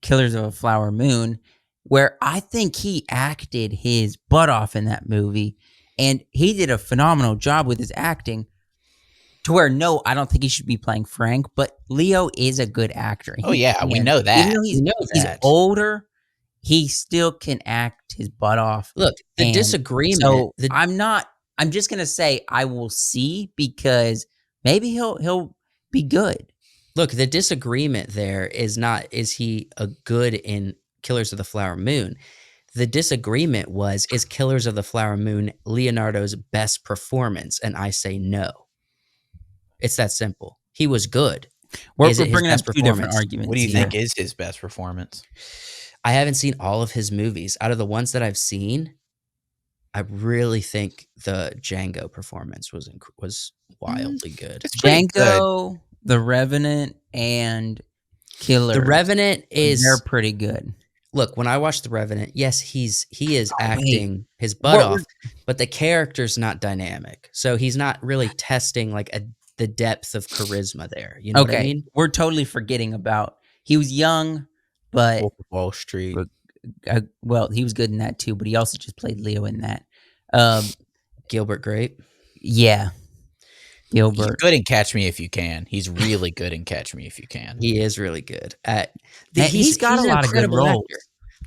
Killers of a Flower Moon, where I think he acted his butt off in that movie, and he did a phenomenal job with his acting. To where, no, I don't think he should be playing Frank, but Leo is a good actor. We know that. Even though he's older, he still can act his butt off. Look, the disagreement. So I'm just gonna say I will see, because maybe he'll be good. Look, the disagreement there is not, is he a good in Killers of the Flower Moon? The disagreement is Killers of the Flower Moon Leonardo's best performance? And I say no. It's that simple. He was good. We're bringing up two different arguments. What do you think is his best performance? I haven't seen all of his movies. Out of the ones that I've seen, I really think the Django performance was wildly good. Django, The Revenant, and Killer. The Revenant they're pretty good. Look, when I watch The Revenant, yes, he is acting his butt off, but the character's not dynamic. So he's not really testing like the depth of charisma there. You know what I mean? We're totally forgetting about, he was young, but Wolf of Wall Street. Well, he was good in that too, but he also just played Leo in that. Gilbert Grape. Yeah. Gilbert. He's good in Catch Me If You Can. He's really good in Catch Me If You Can. He is really good. He's got a lot of good roles.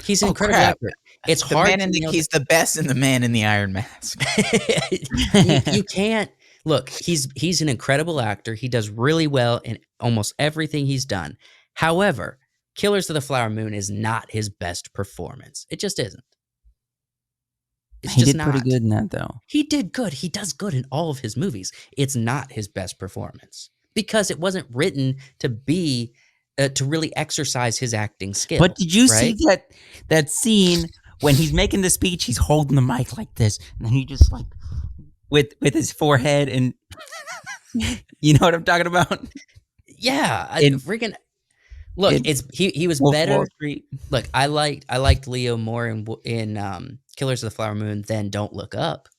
He's an incredible actor. It's hard. He's the best in The Man in the Iron Mask. You can't. Look, he's an incredible actor. He does really well in almost everything he's done. However, Killers of the Flower Moon is not his best performance. It just isn't. He did pretty good in that, though. He did good. He does good in all of his movies. It's not his best performance because it wasn't written to be to really exercise his acting skill. But did you see that scene when he's making the speech, he's holding the mic like this, and then he just like with his forehead, and you know what I'm talking about? Yeah, In- freaking look, in it's he was Wolf of better. Wall Street. Look, I liked Leo more in Killers of the Flower Moon than Don't Look Up.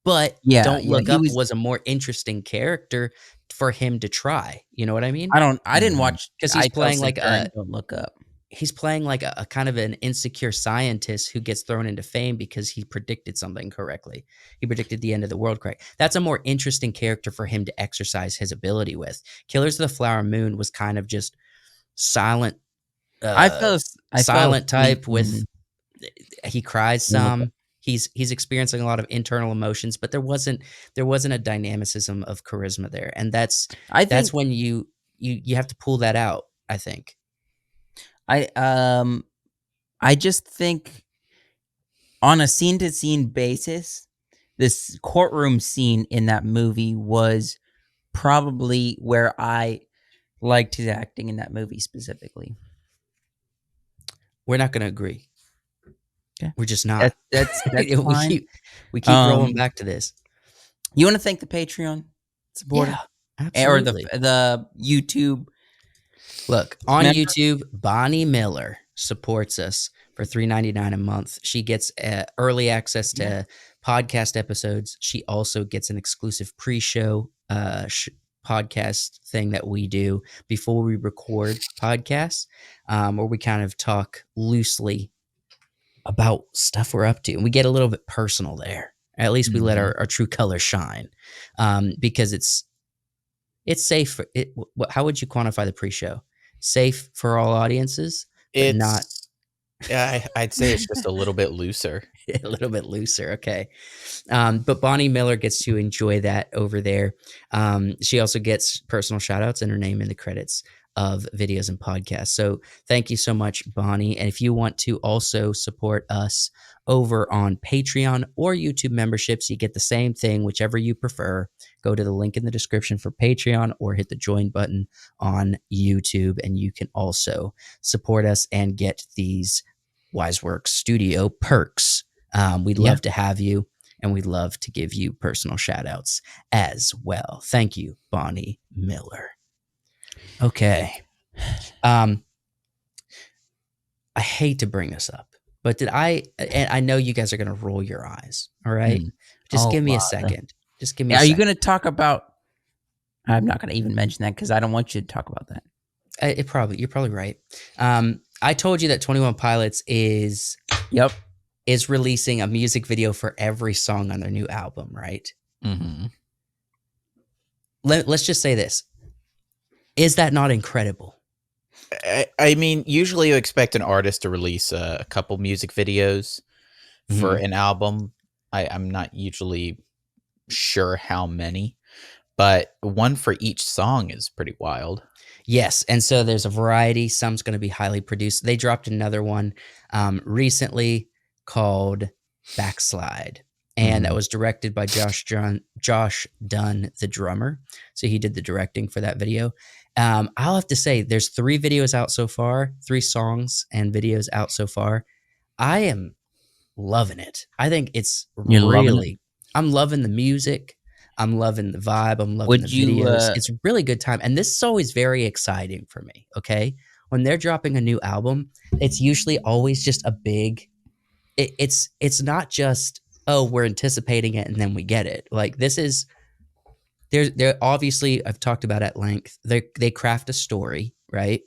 But Don't Look Up was a more interesting character for him to try. You know what I mean? I didn't watch Because I he's Tell playing like Sister and Don't Look Up. he's playing like a kind of an insecure scientist who gets thrown into fame because he predicted something correctly. He predicted the end of the world correct. That's a more interesting character for him to exercise his ability with. Killers of the Flower Moon was kind of just silent. I fell Silent asleep type with he cries Don't Look some. He's experiencing a lot of internal emotions, but there wasn't a dynamicism of charisma there, and that's when you have to pull that out. I think. I just think on a scene to scene basis, this courtroom scene in that movie was probably where I liked his acting in that movie specifically. We're not going to agree. Okay. We're just not. That's fine. We keep rolling back to this. You want to thank the Patreon supporter? Yeah, absolutely. Or the YouTube. Look, on YouTube, Bonnie Miller supports us for $3.99 a month. She gets early access to podcast episodes. She also gets an exclusive pre-show podcast thing that we do before we record podcasts, where we kind of talk loosely about stuff we're up to. And we get a little bit personal there. At least we let our true colors shine, because it's safe. How would you quantify the pre-show? Safe for all audiences, but not. Yeah, I'd say it's just a little bit looser. A little bit looser, okay. But Bonnie Miller gets to enjoy that over there. She also gets personal shout-outs and her name in the credits of videos and podcasts. So thank you so much, Bonnie. And if you want to also support us over on Patreon or YouTube memberships, you get the same thing, whichever you prefer. Go to the link in the description for Patreon or hit the join button on YouTube, and you can also support us and get these Wiseworks Studio perks. We'd love to have you, and we'd love to give you personal shout outs as well. Thank you, Bonnie Miller. Okay. I hate to bring this up, but and I know you guys are going to roll your eyes. All right. Just give me a second. Just give me a second. Are you going to talk about, I'm not going to even mention that because I don't want you to talk about that. You're probably right. I told you that 21 Pilots is releasing a music video for every song on their new album, right? Mm-hmm. Let's just say this. Is that not incredible? I mean, usually you expect an artist to release a couple music videos for an album. I'm not usually sure how many, but one for each song is pretty wild. Yes, and so there's a variety. Some's going to be highly produced. They dropped another one recently called Backslide, and that was directed by Josh Dunn, the drummer. So he did the directing for that video. I'll have to say there's 3 videos out so far, 3 songs and videos out so far. I am loving it. I think it's I'm loving the music. I'm loving the vibe. I'm loving the videos. It's a really good time. And this is always very exciting for me, okay? When they're dropping a new album, it's usually always just a big, it's not just, oh, we're anticipating it and then we get it. Like this is, they're obviously, I've talked about at length, they craft a story, right?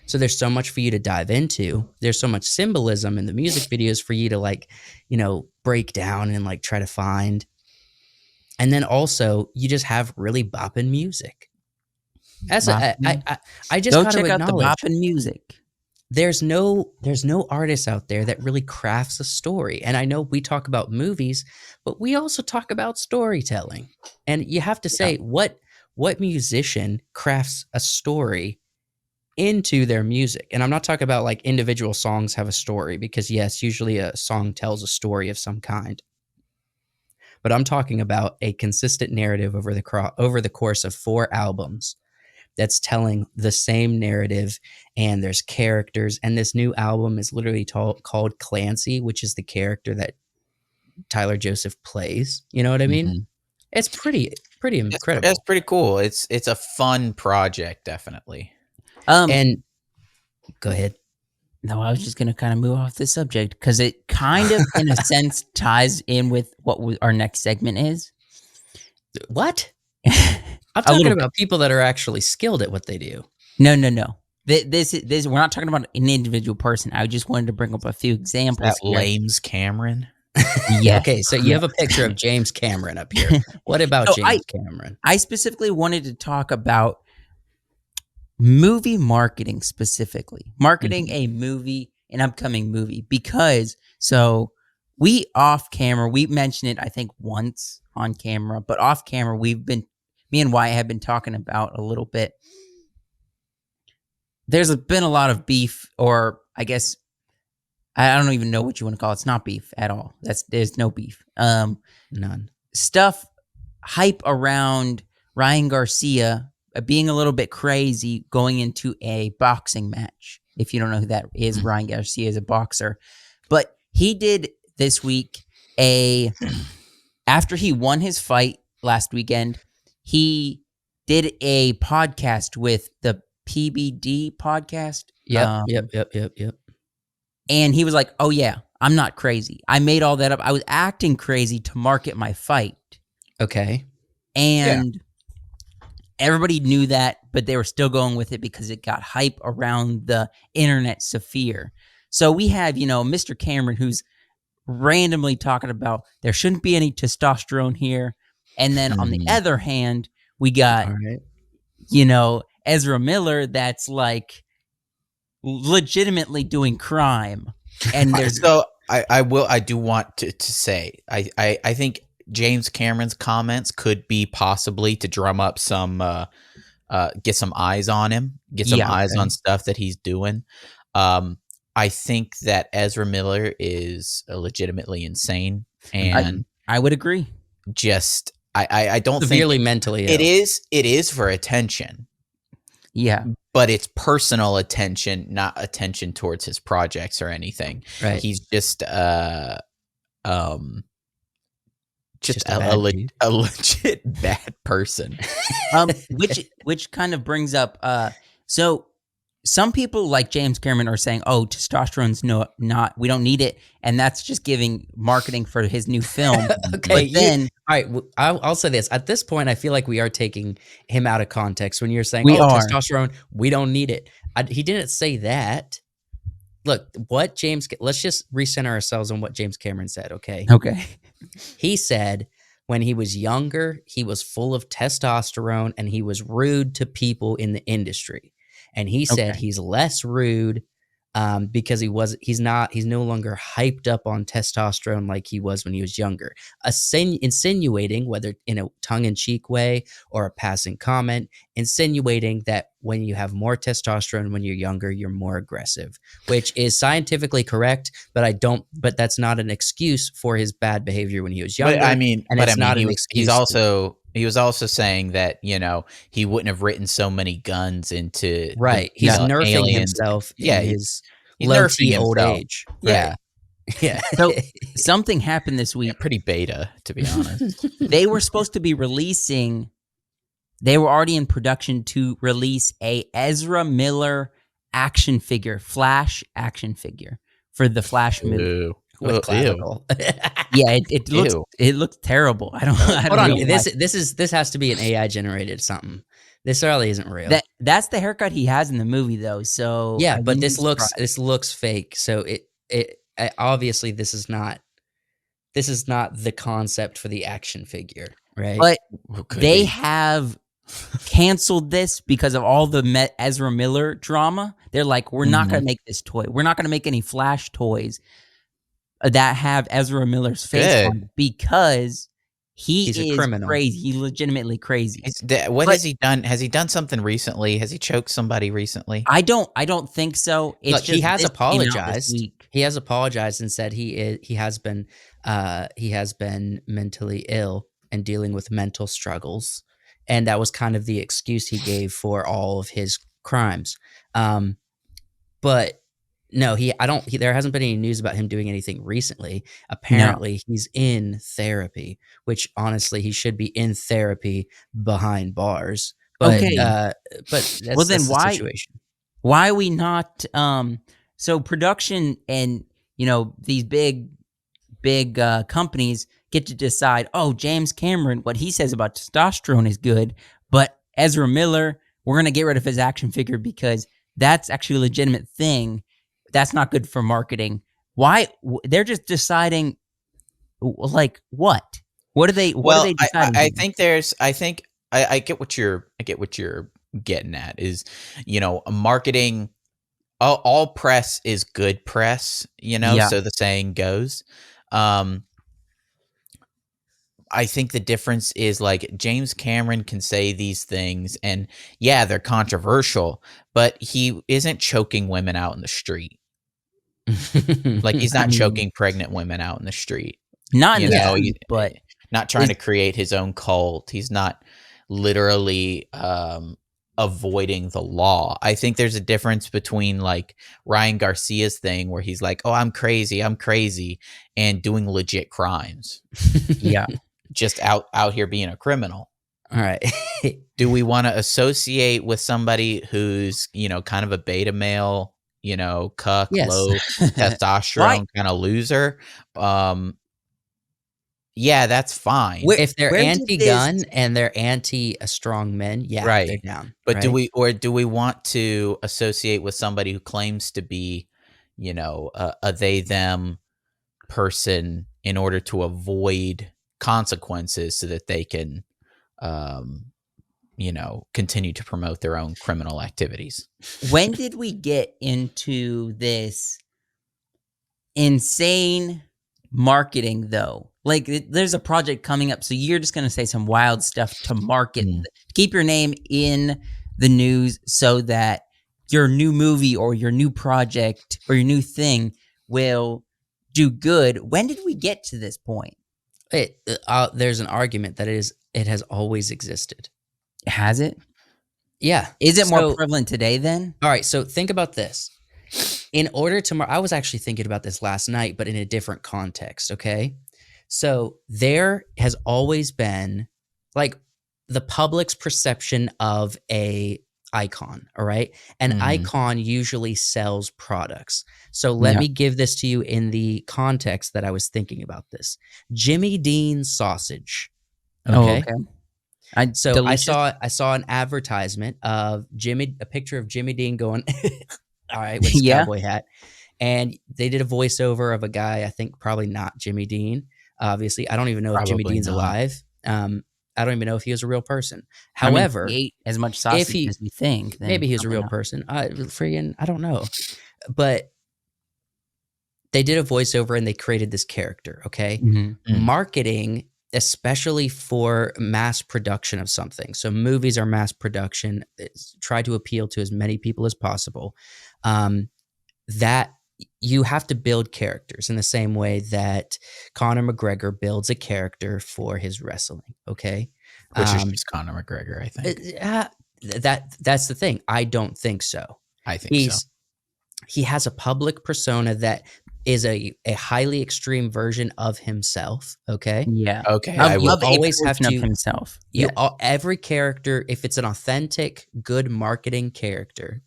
So there's so much for you to dive into. There's so much symbolism in the music videos for you to break down and try to find. And then also you just have really bopping music. I just go check out the bopping music. There's no artist out there that really crafts a story. And I know we talk about movies, but we also talk about storytelling. And you have to say what musician crafts a story into their music. And I'm not talking about individual songs have a story, because yes, usually a song tells a story of some kind. But I'm talking about a consistent narrative over the course of 4 albums that's telling the same narrative, and there's characters. And this new album is literally called Clancy, which is the character that Tyler Joseph plays. You know what I mean? Mhm. It's pretty incredible. That's pretty cool. It's a fun project, definitely. And go ahead. No, I was just going to kind of move off the subject because it kind of, in a sense, ties in with what our next segment is. What? I'm talking about people that are actually skilled at what they do. No. This we're not talking about an individual person. I just wanted to bring up a few examples. That Lames Cameron. Yeah. Okay, so you have a picture of James Cameron up here. What about James Cameron? I specifically wanted to talk about movie marketing, specifically marketing a movie, an upcoming movie, because we off camera, we mentioned it I think once on camera, but off camera me and Wyatt have been talking about a little bit. There's been a lot of beef, or I guess I don't even know what you want to call it. It's not beef at all. There's no beef. None. Stuff, hype around Ryan Garcia being a little bit crazy going into a boxing match. If you don't know who that is, Ryan Garcia is a boxer. But he did this week after he won his fight last weekend, he did a podcast with the PBD podcast. Yep. And he was like, "Oh yeah, I'm not crazy. I made all that up. I was acting crazy to market my fight." Okay. And everybody knew that, but they were still going with it because it got hype around the internet sphere. So we have, Mr. Cameron, who's randomly talking about there shouldn't be any testosterone here. And then on the other hand, we got, Ezra Miller that's like legitimately doing crime. And there's I do want to say, I think James Cameron's comments could be possibly to drum up some, get some eyes on him, get some eyes on stuff that he's doing. I think that Ezra Miller is legitimately insane, and I would agree. Just I don't severely think mentally ill. It is for attention. Yeah. But it's personal attention, not attention towards his projects or anything. Right. He's just a legit bad person. Which kind of brings up so some people like James Cameron are saying, "Oh, testosterone's not we don't need it," and that's just giving marketing for his new film. Okay, but then all right, I'll say this. At this point, I feel like we are taking him out of context when you're saying, testosterone, we don't need it. He didn't say that. Look, let's just recenter ourselves on what James Cameron said, okay? Okay. He said when he was younger, he was full of testosterone and he was rude to people in the industry. And he said he's less rude because he's no longer hyped up on testosterone like he was when he was younger. Insinuating, whether in a tongue-in-cheek way or a passing comment, insinuating that when you have more testosterone when you're younger, you're more aggressive, which is scientifically correct, but that's not an excuse for his bad behavior when he was younger. He was also saying that, he wouldn't have written so many guns into He's nerfing aliens. Himself Yeah, in his he's low nerfing T old himself. age. Yeah. Yeah. So something happened this week. Pretty beta, to be honest. They were supposed to be they were already in production to release a Ezra Miller Flash action figure for the Flash movie. With clavicle. Yeah, it looks terrible. I don't Hold on. This has to be an AI generated something. This really isn't real. That's the haircut he has in the movie though. So yeah, but this looks fake. So it obviously this is not the concept for the action figure, right? But they have canceled this because of all the Ezra Miller drama. They're like, we're not going to make this toy. We're not going to make any Flash toys that have Ezra Miller's face on because he's a criminal. Crazy. He's legitimately crazy. Has he done? Has he done something recently? Has he choked somebody recently? I don't think so. Look, he has apologized. He has apologized and said he has been mentally ill and dealing with mental struggles. and that was kind of the excuse he gave for all of his crimes. But no, there hasn't been any news about him doing anything recently. Apparently, he's in therapy, which honestly, he should be in therapy behind bars. But Okay. that's then the why- situation. Why are we not so production and these big companies get to decide, oh, James Cameron, what he says about testosterone is good, but Ezra Miller, we're going to get rid of his action figure because that's actually a legitimate thing. That's not good for marketing. Why? They're just deciding, like, what? What are they deciding? I get what you're getting at is, marketing. All press is good press, Yeah. so the saying goes. I think the difference is, like, James Cameron can say these things and yeah, they're controversial, but he isn't choking women out in the street. Like, he's not choking pregnant women out in the street. Not but not trying to create his own cult. He's not literally avoiding the law. I think there's a difference between, like, Ryan Garcia's thing where he's like, oh, I'm crazy, and doing legit crimes. Yeah. Just out here being a criminal. All right. Do we want to associate with somebody who's, kind of a beta male, cuck, Yes. low testosterone kind of loser? Yeah, that's fine. If they're anti-gun and they're anti-strong men, yeah, right, they're down. But right? do we want to associate with somebody who claims to be, a they them person in order to avoid consequences so that they can continue to promote their own criminal activities? When did we get into this insane marketing, though? Like, there's a project coming up, so you're just going to say some wild stuff to market, keep your name in the news so that your new movie or your new project or your new thing will do good. When did we get to this point? There's an argument that it has always existed. Has it? Yeah. Is it more prevalent today then? All right, so think about this. In order to I was actually thinking about this last night, but in a different context, okay? So there has always been, like, the public's perception of a icon, all right? An icon usually sells products. So let me give this to you in the context that I was thinking about this. Jimmy Dean sausage. Okay. Oh, okay. I saw an advertisement of a picture of Jimmy Dean going, all right, with his cowboy hat. And they did a voiceover of a guy, I think probably not Jimmy Dean. Obviously, I don't even know if Jimmy Dean's alive. I don't even know if he was a real person. However, he ate as much sausage as we think. Maybe he was a real person. I don't know. But they did a voiceover and they created this character, okay? Marketing, especially for mass production of something. So movies are mass production. Try to appeal to as many people as possible. That you have to build characters in the same way that Conor McGregor builds a character for his wrestling, okay? Which is just Conor McGregor, I think. That's the thing. I don't think so. I think so. He has a public persona that is a highly extreme version of himself, okay? Yeah. Okay. I You love always have to of himself. Every character, if it's an authentic, good marketing character,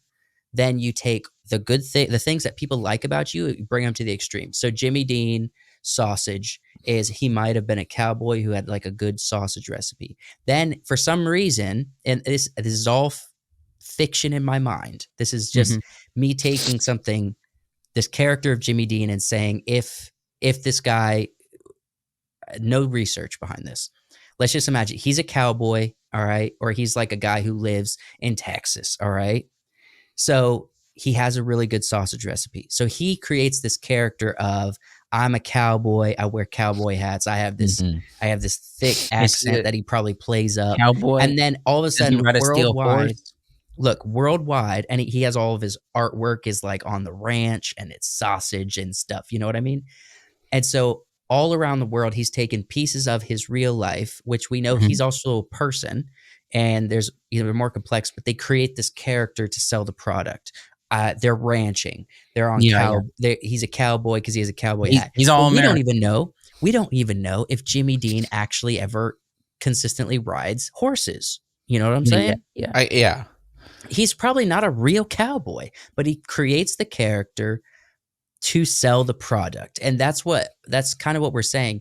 then you take the the things that people like about you, bring them to the extreme. So Jimmy Dean sausage he might have been a cowboy who had, like, a good sausage recipe. Then for some reason, and this is all fiction in my mind. This is just me taking this character of Jimmy Dean and saying, if this guy, no research behind this. Let's just imagine he's a cowboy, all right? Or he's like a guy who lives in Texas, all right? So he has a really good sausage recipe. So he creates this character of, I'm a cowboy. I wear cowboy hats. I have this thick accent that he probably plays up. Cowboy. And then all of a sudden, worldwide, worldwide, and he has all of his artwork is, like, on the ranch and it's sausage and stuff. You know what I mean? And so all around the world, he's taken pieces of his real life, which we know he's also a person, and they're more complex, but they create this character to sell the product. They're ranching. They're on he's a cowboy because he has a cowboy hat. He's all But American. we don't even know if Jimmy Dean actually ever consistently rides horses. You know what I'm saying? Yeah. He's probably not a real cowboy, but he creates the character to sell the product. And that's kind of what we're saying.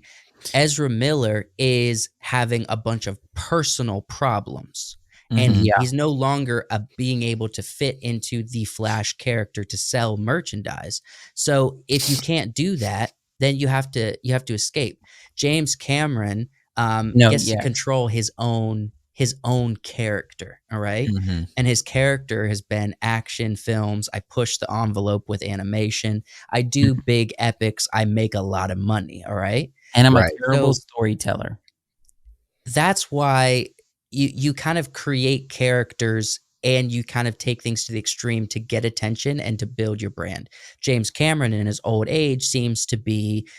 Ezra Miller is having a bunch of personal problems. And he's no longer being able to fit into the Flash character to sell merchandise. So if you can't do that, then you have to escape. James Cameron gets to control his own character, all right? And his character has been action films. I push the envelope with animation. I do big epics. I make a lot of money, all right? And I'm a terrible storyteller. That's why you kind of create characters and you kind of take things to the extreme to get attention and to build your brand. James Cameron in his old age seems to be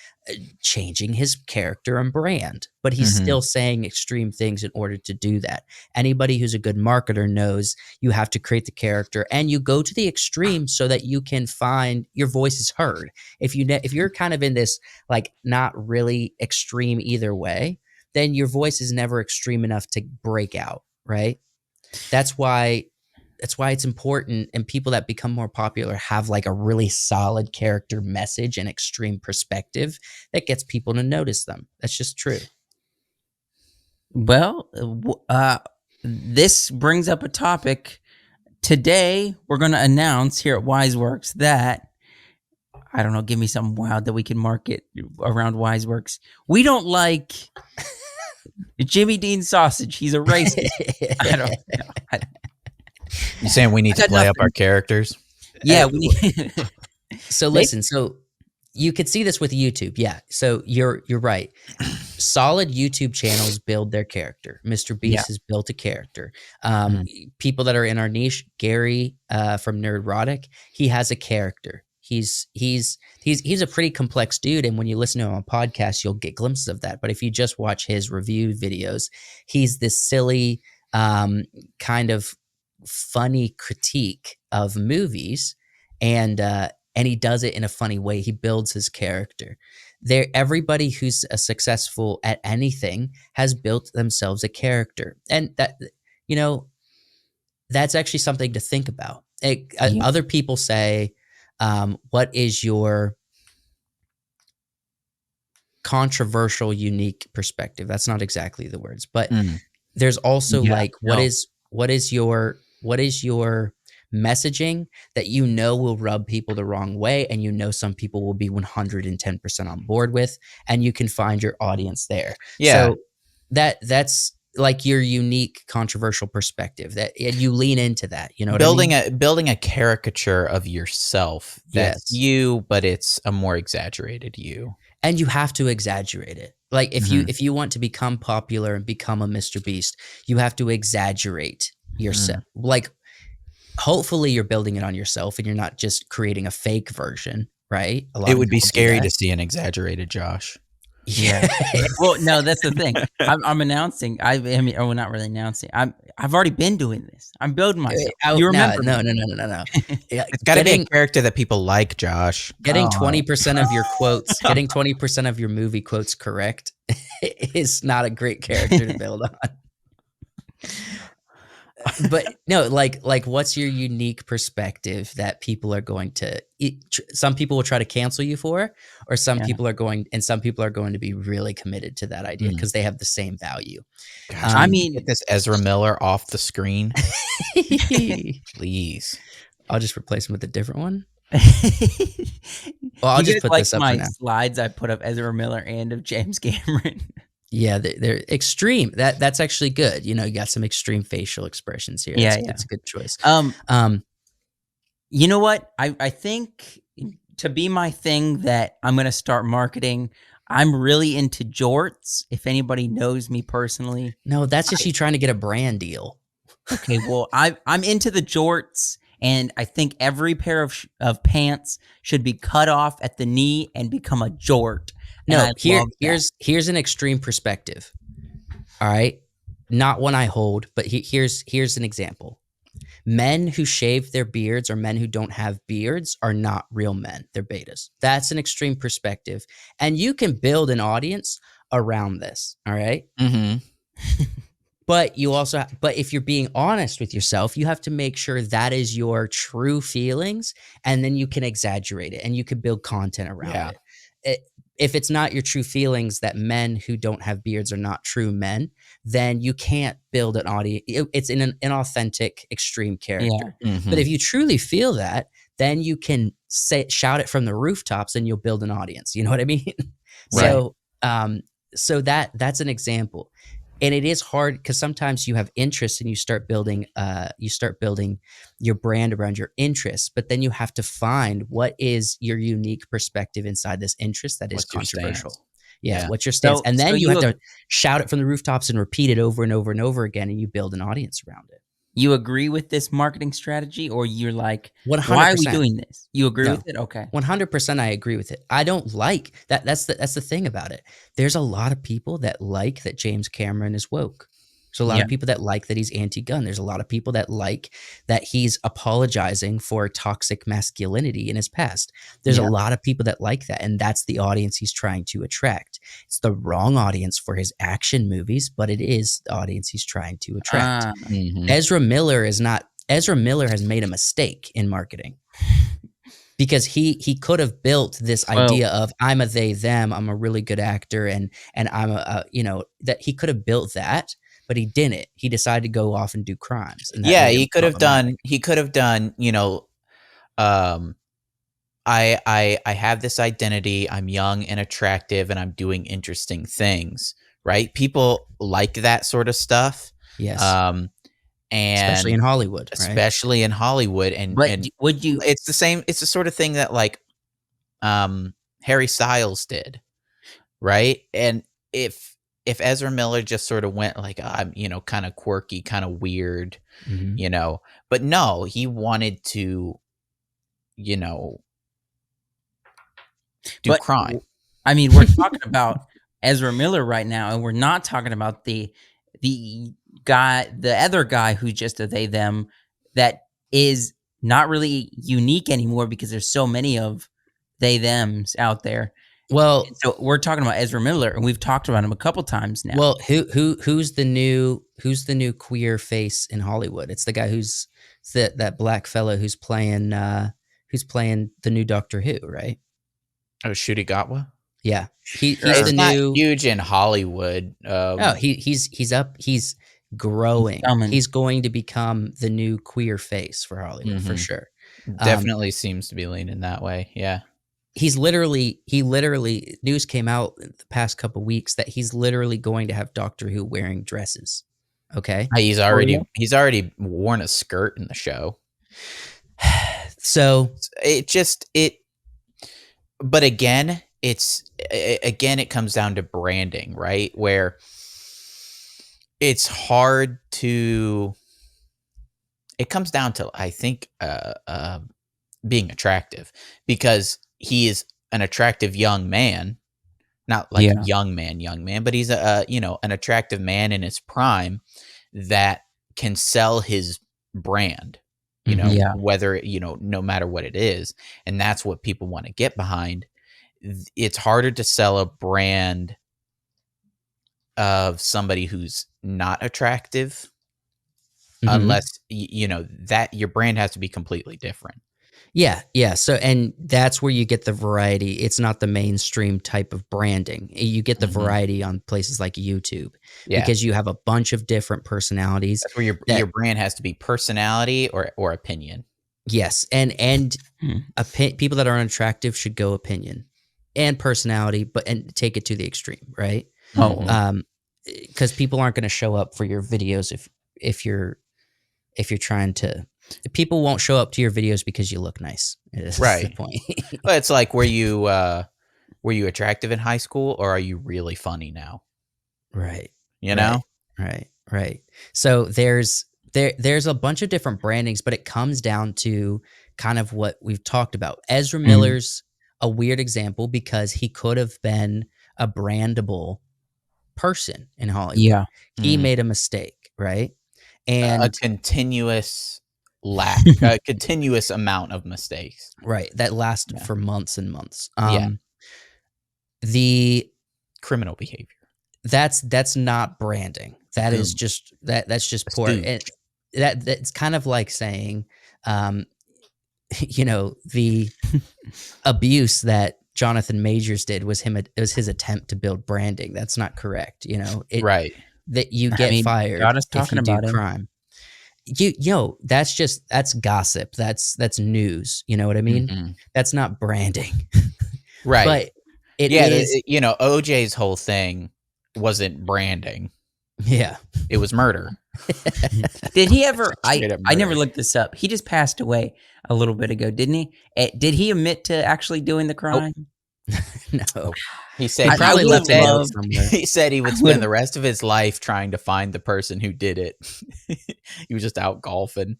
changing his character and brand, but he's still saying extreme things in order to do that. Anybody who's a good marketer knows you have to create the character and you go to the extreme so that you can find your voice is heard. If you're kind of in this like not really extreme either way, then your voice is never extreme enough to break out, right? That's why it's important, and people that become more popular have like a really solid character message and extreme perspective that gets people to notice them. That's just true. Well, this brings up a topic. Today, we're going to announce here at Wiseworks that, I don't know, give me something wild that we can market around Wiseworks. We don't like Jimmy Dean sausage. He's a racist. I don't know. You saying we need to play up our characters? Yeah. We need So listen, so you could see this with YouTube. Yeah. So you're right. Solid YouTube channels build their character. Mr. Beast has built a character. People that are in our niche, Gary from Nerdrotic, he has a character. He's a pretty complex dude, and when you listen to him on podcasts, you'll get glimpses of that. But if you just watch his review videos, he's this silly kind of funny critique of movies, and he does it in a funny way. He builds his character. Everybody who's successful at anything has built themselves a character, and that that's actually something to think about. Other people say, what is your controversial, unique perspective? That's not exactly the words, but there's also what is your messaging that will rub people the wrong way, and some people will be 110% on board with, and you can find your audience there. Yeah. So that's like your unique controversial perspective and you lean into that, building a caricature of yourself that's you, but it's a more exaggerated you. And you have to exaggerate it. Like if you want to become popular and become a Mr. Beast, you have to exaggerate yourself. Like hopefully you're building it on yourself and you're not just creating a fake version, right? It would be scary to see an exaggerated Josh. Yeah. Well, no, that's the thing. I'm announcing. Not really announcing. I've already been doing this. I'm building myself. You remember? No. It's got to be a character that people like, Josh. Getting 20% of your quotes, getting 20% of your movie quotes correct is not a great character to build on. But no, like what's your unique perspective that people are going to some people will try to cancel you for, or some people are going to be really committed to that idea because they have the same value. Gosh, get this Ezra Miller off the screen. Please. I'll just replace him with a different one. Well, I'll just put this up my slides I put up Ezra Miller and of James Cameron. Yeah, they're extreme. That's actually good. You got some extreme facial expressions here. It's a good choice. You know what? I think to be my thing that I'm going to start marketing, I'm really into jorts. If anybody knows me personally. No, that's just you trying to get a brand deal. Okay, well, I'm into the jorts, and I think every pair of pants should be cut off at the knee and become a jort. No, here's an extreme perspective. All right. Not one I hold, but here's an example. Men who shave their beards or men who don't have beards are not real men. They're betas. That's an extreme perspective. And you can build an audience around this. All right. Mm-hmm. But but if you're being honest with yourself, you have to make sure that is your true feelings, and then you can exaggerate it and you can build content around it. If it's not your true feelings that men who don't have beards are not true men, then you can't build an audience. It's in an inauthentic, extreme character. Yeah. Mm-hmm. But if you truly feel that, then you can shout it from the rooftops and you'll build an audience. You know what I mean? Right. So that's an example. And it is hard because sometimes you have interests and you start building your brand around your interests, but then you have to find what is your unique perspective inside this interest that is What's your controversial. stance? Yeah, what's your stance? And then so you you have to shout it from the rooftops and repeat it over and over and over again, and you build an audience around it. You agree with this marketing strategy, or you're like, 100%. why are we doing this? You agree No. with it? Okay. 100% I agree with it. I don't like that. That's the thing about it. There's a lot of people that like that James Cameron is woke. There's a lot of people that like that he's anti-gun. There's a lot of people that like that he's apologizing for toxic masculinity in his past. There's a lot of people that like that, and that's the audience he's trying to attract. It's the wrong audience for his action movies, but it is the audience he's trying to attract. Mm-hmm. Ezra Miller has made a mistake in marketing. Because he could have built this idea of I'm a they them, I'm a really good actor, and I'm that he could have built that, but he didn't. He decided to go off and do crimes. And he could have done. He could have done. I have this identity. I'm young and attractive, and I'm doing interesting things. Right? People like that sort of stuff. Yes. And especially in Hollywood. Especially in Hollywood, and would you? It's the same. It's the sort of thing that like, Harry Styles did, right? And if Ezra Miller just sort of went like, I'm, kind of quirky, kind of weird, but no, he wanted to, do crime. I mean, we're talking about Ezra Miller right now, and we're not talking about the other guy who's just a they them that is not really unique anymore because there's so many of they thems out there. Well, so we're talking about Ezra Miller, and we've talked about him a couple times now. Well, who's the new queer face in Hollywood? It's the guy who's that black fellow who's playing the new Doctor Who, right? Oh, Ncuti Gatwa? Yeah, he's the not huge in Hollywood. He's growing. He's going to become the new queer face for Hollywood for sure. Definitely seems to be leaning that way. Yeah. He literally news came out in the past couple weeks that he's literally going to have Doctor Who wearing dresses. Okay. He's already worn a skirt in the show. So but again, it comes down to branding, right? Where it's hard to, it comes down to, I think, being attractive, because he is an attractive young man, not like young man, but he's an attractive man in his prime that can sell his brand, whether, no matter what it is. And that's what people want to get behind. It's harder to sell a brand of somebody who's not attractive, unless, that your brand has to be completely different. Yeah. So, and that's where you get the variety. It's not the mainstream type of branding. You get the variety on places like YouTube, because you have a bunch of different personalities. That's where your brand has to be personality or opinion. Yes, and people that are unattractive should go opinion and personality, and take it to the extreme, right? Because people aren't going to show up for your videos if you're trying to. People won't show up to your videos because you look nice. That's the point. But it's like, were you attractive in high school, or are you really funny now? Right. Right. So there's a bunch of different brandings, but it comes down to kind of what we've talked about. Ezra Miller's a weird example because he could have been a brandable person in Hollywood. Yeah. He made a mistake, right? And a continuous a continuous amount of mistakes. right, that lasted Yeah. for months and months. Yeah. The Criminal behavior. that's not branding. That is Goon. just that's just poor. Stooge. That's kind of like saying, the abuse that Jonathan Majors did was his attempt to build branding. That's not correct. Right. That you I get mean, fired got us if talking you do about him. crime. That's gossip. That's news. You know what I mean? Mhm. That's not branding. Right. But it yeah, is. OJ's whole thing wasn't branding. Yeah. It was murder. Did he ever? Straight up I never murder. looked this up. He just passed away a little bit ago, didn't he? Did he admit to actually doing the crime? No. He said He probably left a note somewhere. He said he would I spend would've- the rest of his life trying to find the person who did it. He was just out golfing.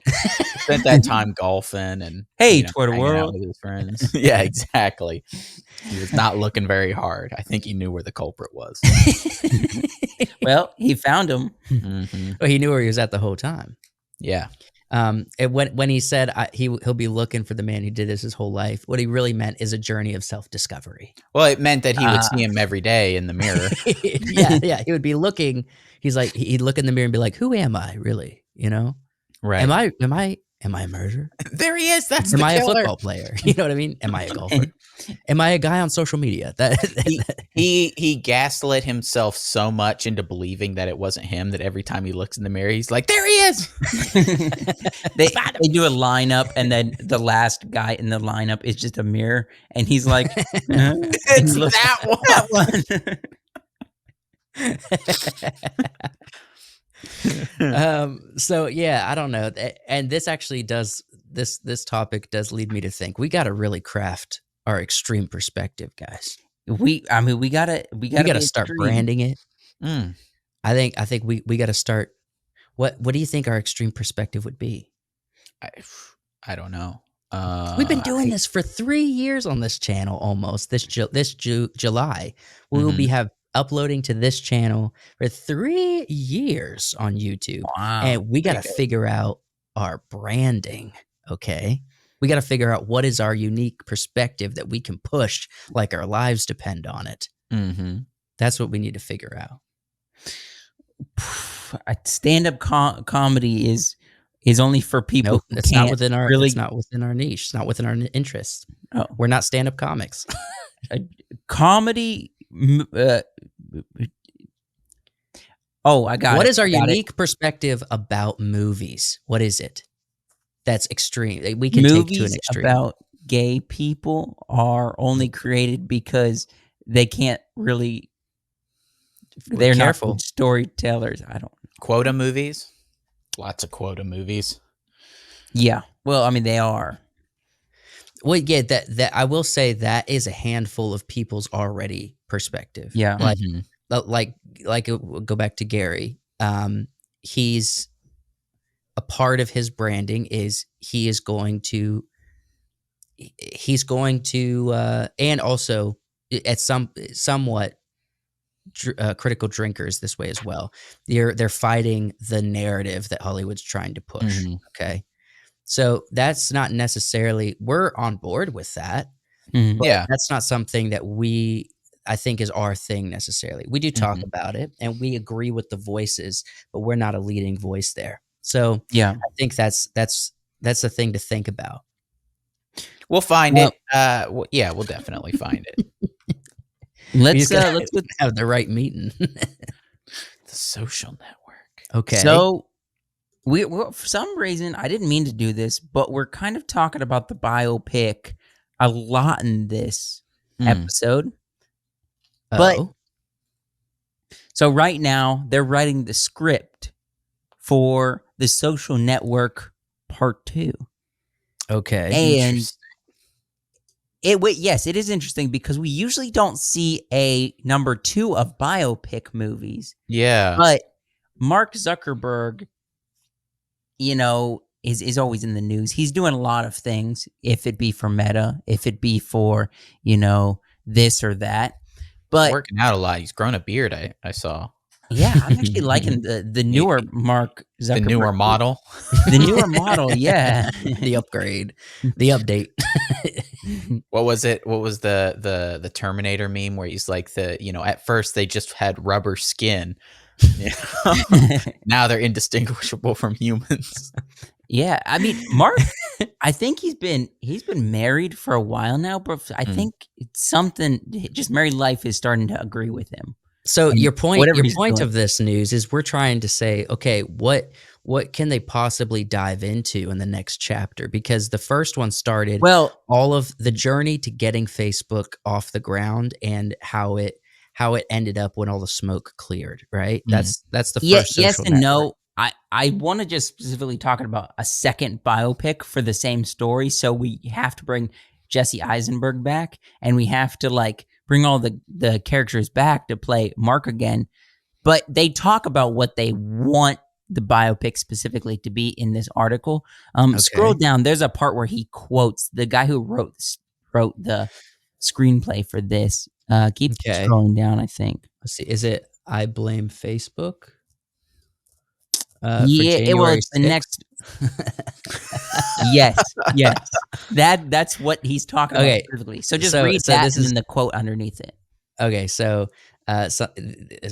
Spent that time golfing and Hey, hanging Twitter out world. with his friends. Yeah, exactly. He was not looking very hard. I think he knew where the culprit was. Well, he found him. hmm Well, he knew where he was at the whole time. Yeah. And when he said he'll be looking for the man who did this his whole life, what he really meant is a journey of self-discovery. Well, it meant that he would see him every day in the mirror. yeah. He would be looking. He's like he'd look in the mirror and be like, "Who am I really? Right. Am I a murderer? There he is. That's Am the I killer. a football player? You know what I mean? Am I a golfer? Am I a guy on social media?" He gaslit himself so much into believing that it wasn't him that every time he looks in the mirror, he's like, "There he is." they do a lineup, and then the last guy in the lineup is just a mirror, and he's like, It's that one. So yeah, I don't know. And this actually does this topic does lead me to think we got to really craft our extreme perspective, guys. we gotta We got to be start extreme. branding it. Mm. I think we got to start. What do you think our extreme perspective would be? I don't know. We've been doing this for 3 years on this channel almost. This July, we will be uploading to this channel for 3 years on YouTube. Wow. And we got to figure out our branding, okay? We got to figure out what is our unique perspective that we can push like our lives depend on it. Mm-hmm. That's what we need to figure out. Stand-up comedy is only for people Nope, who it's can't not within our really. it's not within our niche. It's not within our interests. Oh. We're not stand-up comics. Comedy. I got What it. is our I got it. unique perspective about movies? What is it? That's extreme. We can Movies take to an extreme. about gay people are only created because they can't really. They're careful. not good storytellers. I don't. Quota movies. Lots of quota movies. Yeah. Well, I mean, they are. Well, yeah, that I will say that is a handful of people's already perspective. Yeah. Like go back to Gary. He's a part of his branding is he's going to and also at somewhat critical drinkers this way as well. They're fighting the narrative that Hollywood's trying to push. Okay. So that's not necessarily, we're on board with that. Mhm. But Yeah. that's not something that I think is our thing necessarily. We do talk about it and we agree with the voices, but we're not a leading voice there. So Yeah. I think that's the thing to think about. We'll find it. Yeah, we'll definitely find it. Let's let's have the right meeting. The Social Network. Okay. So we for some reason I didn't mean to do this, but we're kind of talking about the biopic a lot in this episode. But so right now they're writing the script for The Social Network Part 2. Okay. And yes, it is interesting because we usually don't see a number 2 of biopic movies. Yeah. But Mark Zuckerberg, is always in the news. He's doing a lot of things, if it be for Meta, if it be for, this or that. But working out a lot. He's grown a beard. I saw yeah, I'm actually liking the newer Mark Zuckerberg. the newer model. The newer model, yeah. The upgrade, the update. What was it? What was the Terminator meme where he's like at first they just had rubber skin. Now they're indistinguishable from humans. Yeah, I mean, Mark, I think he's been married for a while now, but I think it's something. Just married life is starting to agree with him. So And your point doing. of this news is we're trying to say, okay, what can they possibly dive into in the next chapter? Because the first one started all of the journey to getting Facebook off the ground and how it ended up when all the smoke cleared, right? That's the first social yes and network. no. I want to just specifically talk about a second biopic for the same story. So we have to bring Jesse Eisenberg back, and we have to bring all the characters back to play Mark again. But they talk about what they want the biopic specifically to be in this article. Scroll down. There's a part where he quotes the guy who wrote the screenplay for this. Keep scrolling down, I think. Let's see. Is it I Blame Facebook? Yeah, it was the next. Yes. That's what he's talking about specifically. So just read that and then the quote underneath it. Okay, so a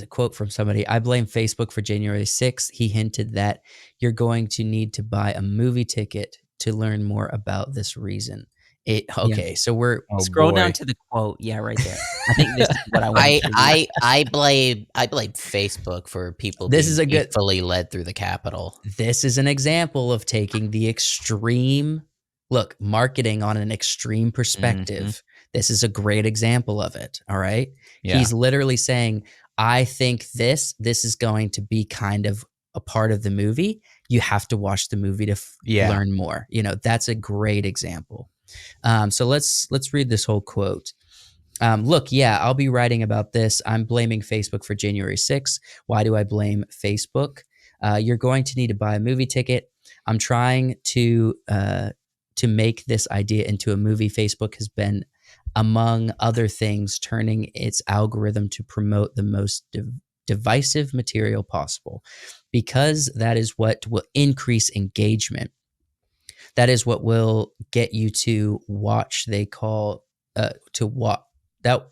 quote from somebody. I blame Facebook for January 6th. He hinted that you're going to need to buy a movie ticket to learn more about this reason. So we're scroll down to the quote. Yeah, right there. I think this is what I want. I blame Facebook for people fully led through the Capitol. This is an example of taking the extreme marketing on an extreme perspective. Mm-hmm. This is a great example of it. All right. Yeah. He's literally saying, I think this is going to be kind of a part of the movie. You have to watch the movie to learn more. That's a great example. So let's read this whole quote. I'll be writing about this. I'm blaming Facebook for January 6th. Why do I blame Facebook? You're going to need to buy a movie ticket. I'm trying to make this idea into a movie. Facebook has been, among other things, turning its algorithm to promote the most divisive material possible, because that is what will increase engagement. That is what will get you to watch. That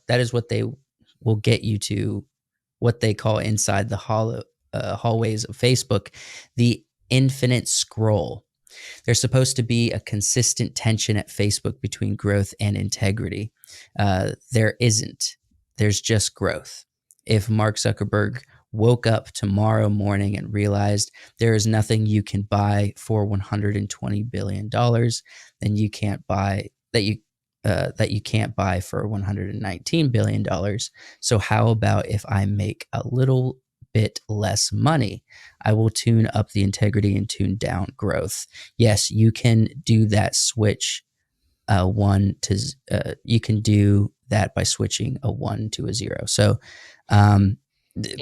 is what they will get you to, what they call inside the hallways of Facebook, the infinite scroll. There's supposed to be a consistent tension at Facebook between growth and integrity. There isn't. There's just growth. If Mark Zuckerberg woke up tomorrow morning and realized there is nothing you can buy for $120 billion, then you can't buy that you can't buy for $119 billion. So how about if I make a little bit less money? I will tune up the integrity and tune down growth. Yes, you can do that switch. You can do that by switching a 1 to a 0. So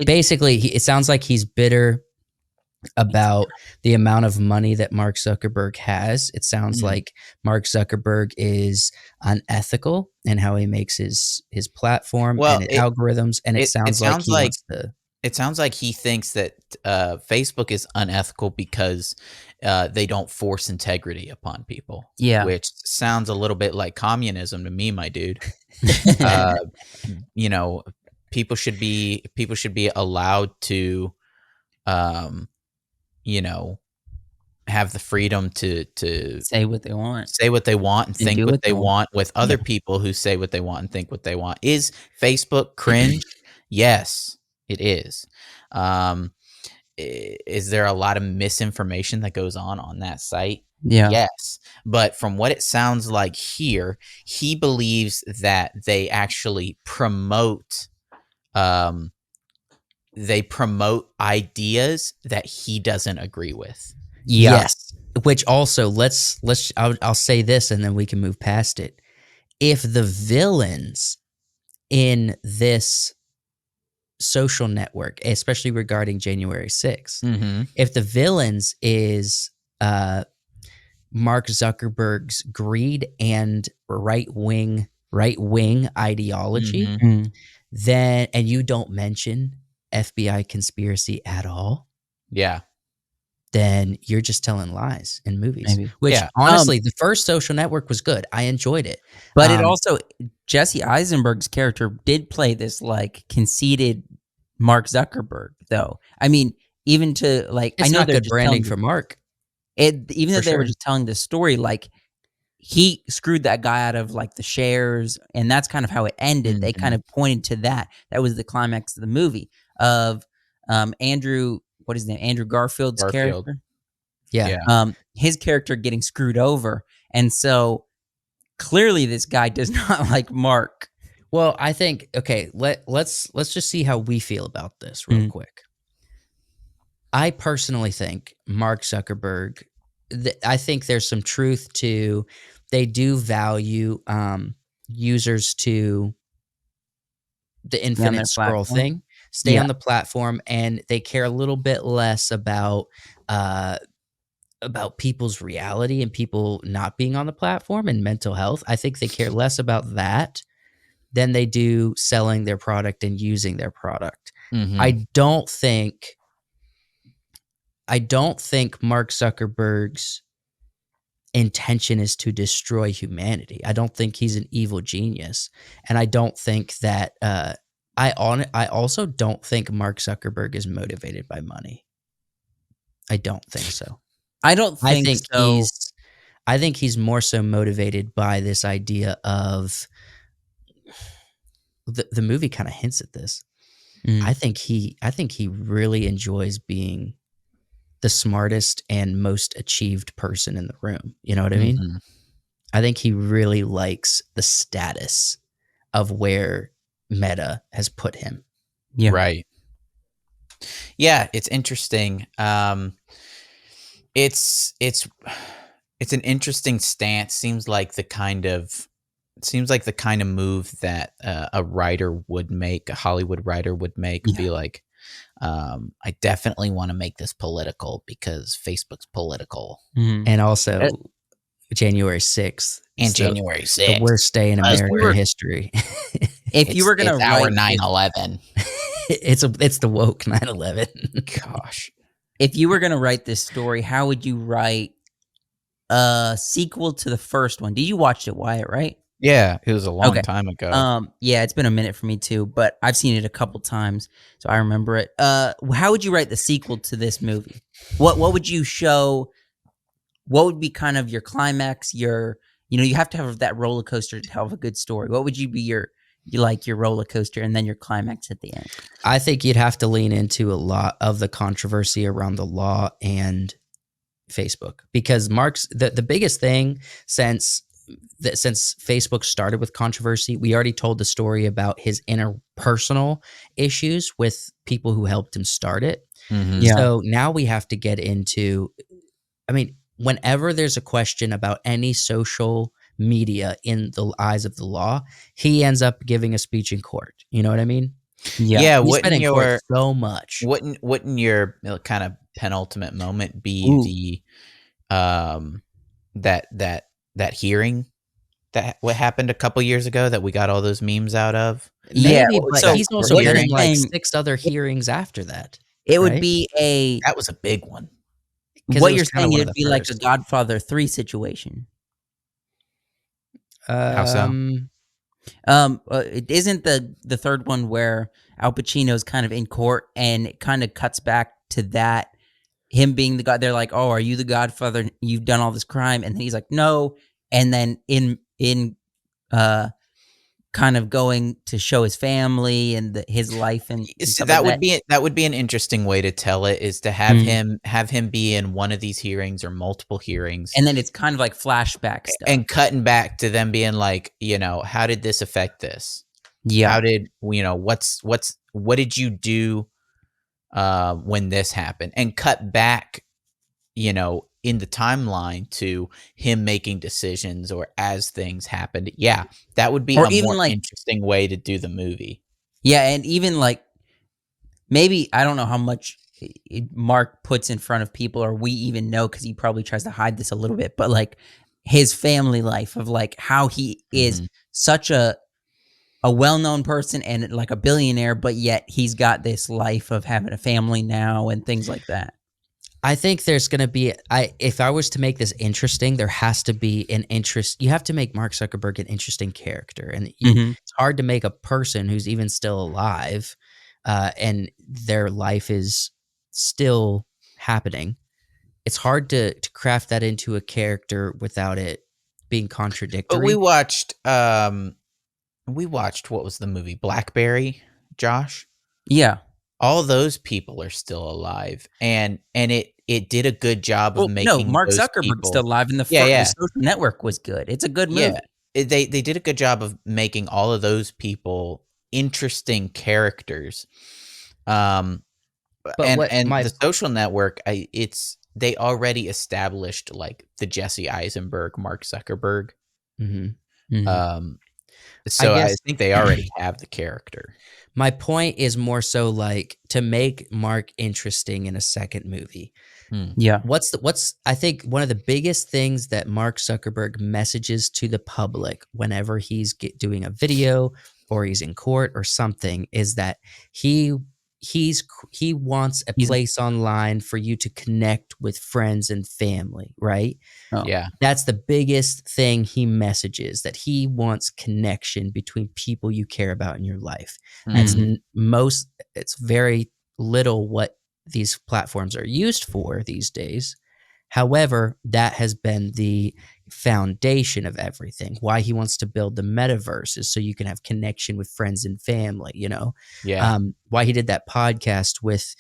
basically, it sounds like he's bitter about the amount of money that Mark Zuckerberg has. It sounds like Mark Zuckerberg is unethical in how he makes his platform and his algorithms. And it sounds like he thinks that Facebook is unethical because they don't force integrity upon people. Yeah, which sounds a little bit like communism to me, my dude. People should be allowed to, have the freedom to say what they want, and think what they want with other people who say what they want and think what they want. Is Facebook cringe? Yes, it is. Is there a lot of misinformation that goes on that site? Yeah. Yes. But from what it sounds like here, he believes that they actually promote ideas that he doesn't agree with. Yeah. Yes. Which also I'll say this and then we can move past it. If the villains in this social network, especially regarding January 6th, if the villains is Mark Zuckerberg's greed and right-wing right-wing ideology, Mhm. then and you don't mention FBI conspiracy at all, Yeah. then you're just telling lies in movies. Maybe. Which Yeah. honestly, the first Social Network was good. I enjoyed it. But it also Jesse Eisenberg's character did play this like conceited Mark Zuckerberg, though. I mean, even to like, I It's know not they're good just branding telling for Mark. even though For they were sure. just telling the story, like he screwed that guy out of like the shares, and that's kind of how it ended. They kind Mhm. of pointed to that. That was the climax of the movie of Andrew, what is his name? Andrew Garfield's Garfield. character. Yeah. His character getting screwed over, and so clearly this guy does not like Mark. Well, I think okay, let's just see how we feel about this real Mhm. quick. I personally think Mark Zuckerberg, I think there's some truth to they do value users to the Stay on their infinite scroll platform. thing, stay Yeah. on the platform, and they care a little bit less about people's reality and people not being on the platform and mental health. I think they care less about that than they do selling their product and using their product. Mhm. I don't think Mark Zuckerberg's intention is to destroy humanity. I don't think he's an evil genius, and I don't think that I also don't think Mark Zuckerberg is motivated by money. I don't think so. I don't I think think so. he's more so motivated by this idea of the movie kind of hints at this. Mm. I think he really enjoys being the smartest and most achieved person in the room. You know what I mean? Mhm. I think he really likes the status of where Meta has put him. Yeah. Right. Yeah, it's interesting. It's an interesting stance. Seems like the kind of move that a writer would make, a Hollywood writer would make, Yeah. be like, I definitely want to make this political because Facebook's political. Mhm. And also January 6th. And is January 6th. the worst day in American history. If you were gonna it's our write 9/11. It's the woke 9/11. Gosh. if you were gonna write this story, how would you write a sequel to the first one? Did you watch it, Wyatt, right? Yeah, it was a long Okay. time ago. Yeah, it's been a minute for me too, but I've seen it a couple times, so I remember it. How would you write the sequel to this movie? What would you show? What would be kind of your climax? You have to have that roller coaster to tell a good story. What would you be your roller coaster and then your climax at the end? I think you'd have to lean into a lot of the controversy around the law and Facebook because Mark's the biggest thing since Facebook started with controversy. We already told the story about his interpersonal issues with people who helped him start it. Mhm. Yeah. So now we have to get into, I mean, whenever there's a question about any social media in the eyes of the law, he ends up giving a speech in court. You know what I mean? Yeah, He's been in court so much. wouldn't your kind of penultimate moment Ooh. be that hearing what happened a couple years ago that we got all those memes out of? Yeah, Maybe, but so he's also what been you're in like saying- 6 other hearings after that. It would right? be a That was a big one. 'Cause what it you're was kinda saying. one It of would the be like a first. Godfather 3 situation. How so? It isn't the third one where Al Pacino's kind of in court and it kind of cuts back to that him being the god. They're like, "Oh, are you the Godfather? You've done all this crime," and then he's like, "No," and then in kind of going to show his family and his life and So stuff that like would be an interesting way to tell it, is to have him be in one of these hearings or multiple hearings, and then it's kind of like flashback stuff. and cutting back to them being like, how did this affect this? Yeah, How did what did you do when this happened? And cut back, in the timeline to him making decisions or as things happened. Yeah, that would be Or a even more like- interesting way to do the movie. yeah, and even like maybe I don't know how much Mark puts in front of people, or we even know because he probably tries to hide this a little bit. But like his family life of like how he is such a well-known person and like a billionaire, but yet he's got this life of having a family now and things like that. I think there's going to be, if I was to make this interesting, there has to be an interest. You have to make Mark Zuckerberg an interesting character. And it's hard to make a person who's even still alive and their life is still happening. It's hard to craft that into a character without it being contradictory. But we watched, what was the movie? Blackberry, Josh? Yeah. All those people are still alive, and it did a good job of making. No, Mark those Zuckerberg's people, still alive, and the Social Network was good. It's a good movie. Yeah, they did a good job of making all of those people interesting characters. The Social Network, they already established like the Jesse Eisenberg, Mark Zuckerberg. So I think they already have the character. My point is more so like to make Mark interesting in a second movie. Yeah. What's I think one of the biggest things that Mark Zuckerberg messages to the public whenever he's doing a video or he's in court or something is that he wants a place online for you to connect with friends and family, right? Oh. Yeah. That's the biggest thing he messages, that he wants connection between people you care about in your life. It's very little what these platforms are used for these days. However, that has been the foundation of everything. Why he wants to build the metaverse is so you can have connection with friends and family, you know? Yeah. Why he did that podcast with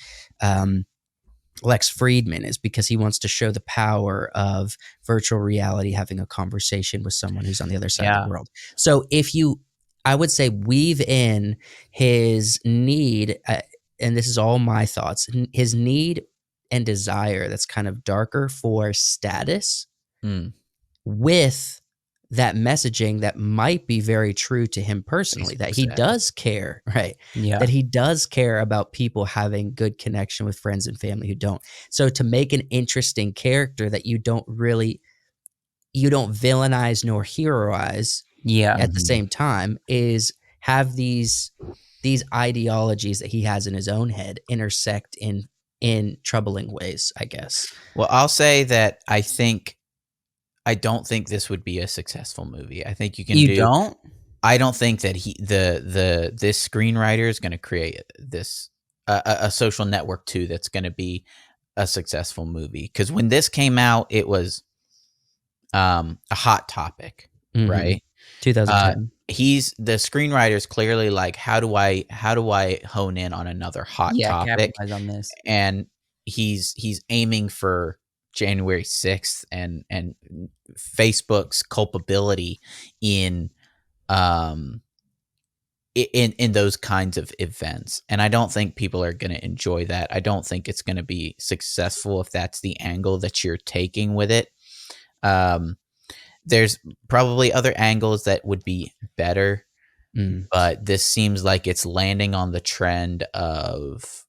Lex Friedman is because he wants to show the power of virtual reality, having a conversation with someone who's on the other side of the world. So I would say weave in his need, and this is all my thoughts, his need and desire that's kind of darker for status with that messaging that might be very true to him personally, that he does care, right? Yeah. That he does care about people having good connection with friends and family who don't. So to make an interesting character that you don't villainize nor heroize at the same time is have these ideologies that he has in his own head intersect in troubling ways, I guess. Well, I'll say that I don't think this would be a successful movie. I think don't? I don't think that this screenwriter is going to create this a Social Network 2 that's going to be a successful movie. Because when this came out, it was a hot topic, right? 2010. The screenwriter's clearly like, how do I hone in on another hot topic? Capitalize on this. And he's aiming for January 6th and Facebook's culpability in those kinds of events. And I don't think people are going to enjoy that. I don't think it's going to be successful if that's the angle that you're taking with it. There's probably other angles that would be better, but this seems like it's landing on the trend of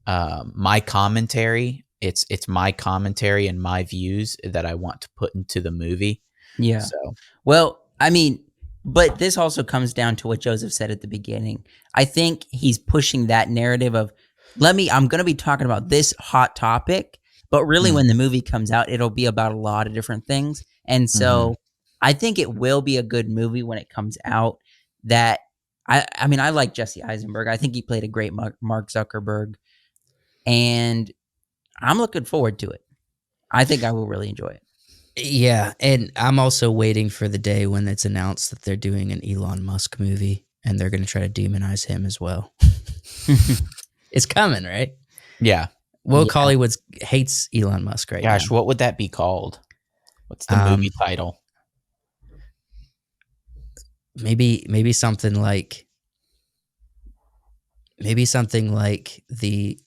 my commentary. It's my commentary and my views that I want to put into the movie. Yeah. So, well, I mean, but this also comes down to what Joseph said at the beginning. I think he's pushing that narrative of, I'm going to be talking about this hot topic, but really when the movie comes out, it'll be about a lot of different things. And so I think it will be a good movie when it comes out. That I mean, I like Jesse Eisenberg. I think he played a great Mark Zuckerberg, and I'm looking forward to it. I think I will really enjoy it. Yeah, and I'm also waiting for the day when it's announced that they're doing an Elon Musk movie, and they're going to try to demonize him as well. It's coming, right? Yeah. Woke Hollywood hates Elon Musk right now. Gosh, what would that be called? What's the movie title? Maybe something like the.